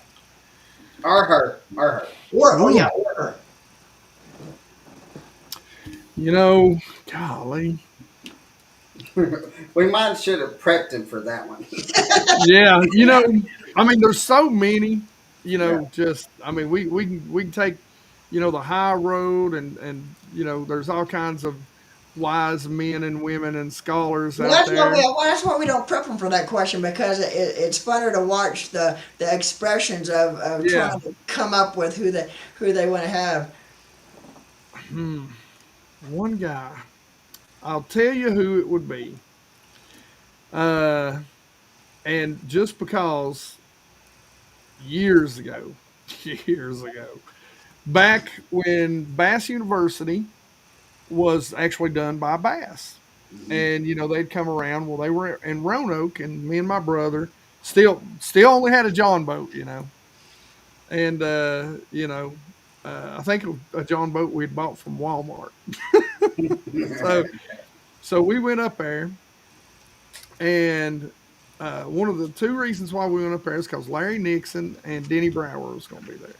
Or her. Or, oh yeah, Ooh, or her. you know, golly. We might should have prepped him for that one. Yeah, I mean, there's so many, Yeah. just, I mean, we can take, the high road and, there's all kinds of wise men and women and scholars Well, out that's why we there. well, that's why we don't prep them for that question because it's funner to watch the expressions of Yeah. trying to come up with who they want to have. Hmm. One guy. I'll tell you who it would be. Uh, and just because years ago, years ago, back when Bass University was actually done by Bass. And they'd come around. Well, they were in Roanoke, and me and my brother still only had a John boat, and I think a John boat we'd bought from Walmart. So so we went up there, and one of the two reasons why we went up there is because Larry Nixon and Denny Brower was going to be there.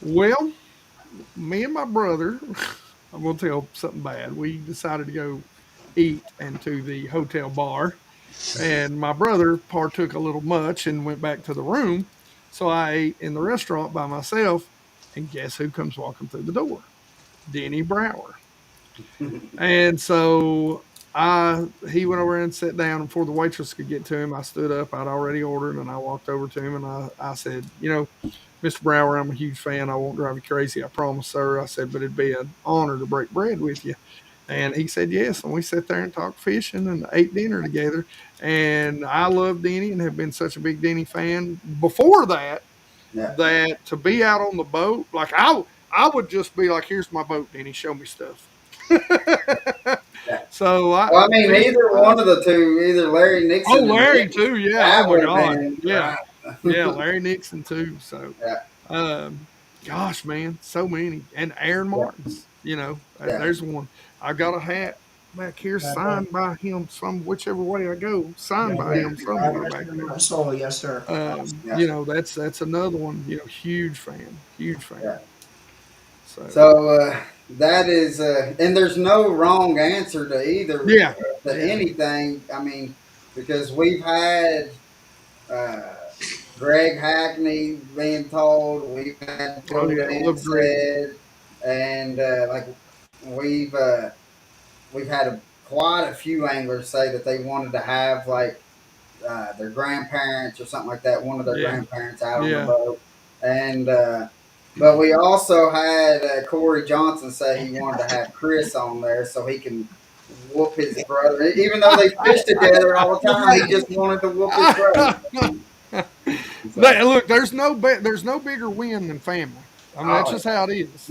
Well, me and my brother, I'm going to tell something bad. We decided to go eat into the hotel bar, and my brother partook a little much and went back to the room. So I ate in the restaurant by myself, and guess who comes walking through the door? Denny Brower. And so he went over and sat down, and before the waitress could get to him, I stood up. I'd already ordered, and I walked over to him and I said, Mr. Brower, I'm a huge fan. I won't drive you crazy, I promise, sir. I said, but it'd be an honor to break bread with you. And he said yes. And we sat there and talked fishing and ate dinner together. And I love Denny and have been such a big Denny fan before that, Yeah. that to be out on the boat, like I would just be like, here's my boat, Denny, show me stuff. Yeah. So Well, I mean, fishing either wise, one of the two, either Larry oh Nixon or Larry Denny, too, yeah. Oh that my would have God, been yeah, right. yeah. Larry Nixon too. So, Yeah, um, gosh, man, so many, and Aaron yeah, Martin's. yeah. There's one. I got a hat back here signed by him. Whichever way I go, signed by him Right somewhere next back to there. my soul, yes, sir. Yeah, That's another one. Huge fan, huge yeah. fan. So, So that is, and there's no wrong answer to either yeah, to yeah. anything. I mean, because we've had uh, Greg Hackney being told, we've had Oh Joe yeah, love Dan Greg. said, and like we've we've had quite a few anglers say that they wanted to have like their grandparents or something like that, one of their Yeah, grandparents out on the yeah. boat. And but we also had Corey Johnson say he wanted to have Chris on there so he can whoop his brother. Even though they fish together all the time, he just wanted to whoop his brother. So, Look, there's no bigger win than family. I mean, that's oh, just how it is.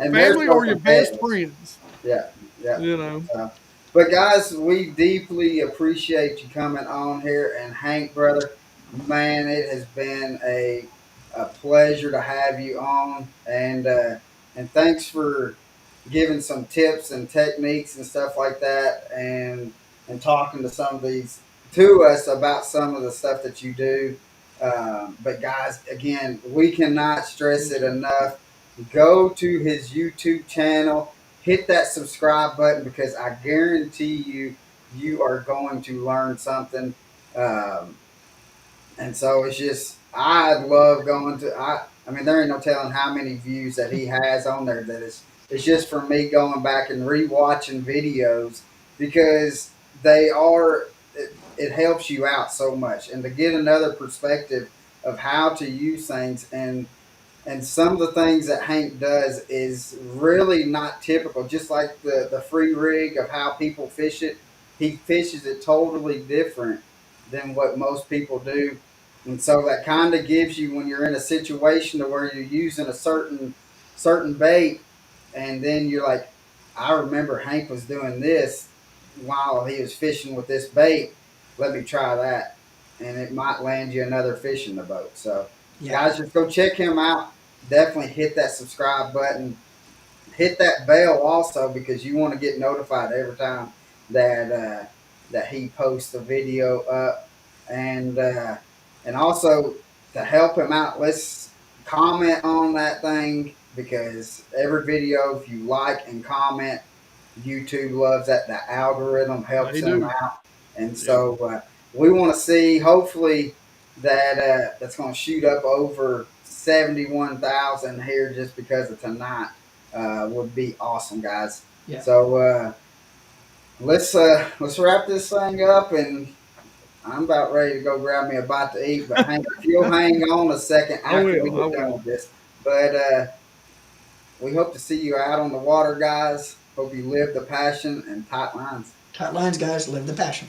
and there's Family no or your best competitive. friends. Yeah, yeah. You know, But guys, we deeply appreciate you coming on here. And Hank, brother, man, it has been a pleasure to have you on. And thanks for giving some tips and techniques and stuff like that, and talking to some of these to us about some of the stuff that you do. But guys, again, we cannot stress it enough. Go to his YouTube channel, hit that subscribe button because I guarantee you, you are going to learn something. Um, and so it's just I love going to I mean there ain't no telling how many views that he has on there that it's just from me going back and rewatching videos because they are it helps you out so much and to get another perspective of how to use things and some of the things that Hank does is really not typical. Just like the free rig of how people fish it, he fishes it totally different than what most people do. And so that kind of gives you when you're in a situation to where you're using a certain bait, and then you're like, I remember Hank was doing this while he was fishing with this bait. Let me try that, and it might land you another fish in the boat. So Yeah. guys, just go check him out. Definitely hit that subscribe button. Hit that bell also because you want to get notified every time that he posts a video up. And and also to help him out, let's comment on that thing because every video, if you like and comment, YouTube loves that. The algorithm helps they him do. out, and Yep. so we want to see. Hopefully, that that's going to shoot up over 71,000 here just because of tonight. Would be awesome, guys. Yeah. So let's wrap this thing up, and I'm about ready to go grab me a bite to eat. But Hank, if you'll hang on a second I after we will. I get done will. with this, but we hope to see you out on the water, guys. Hope you live the passion and tight lines. Tight lines, guys. Live the passion.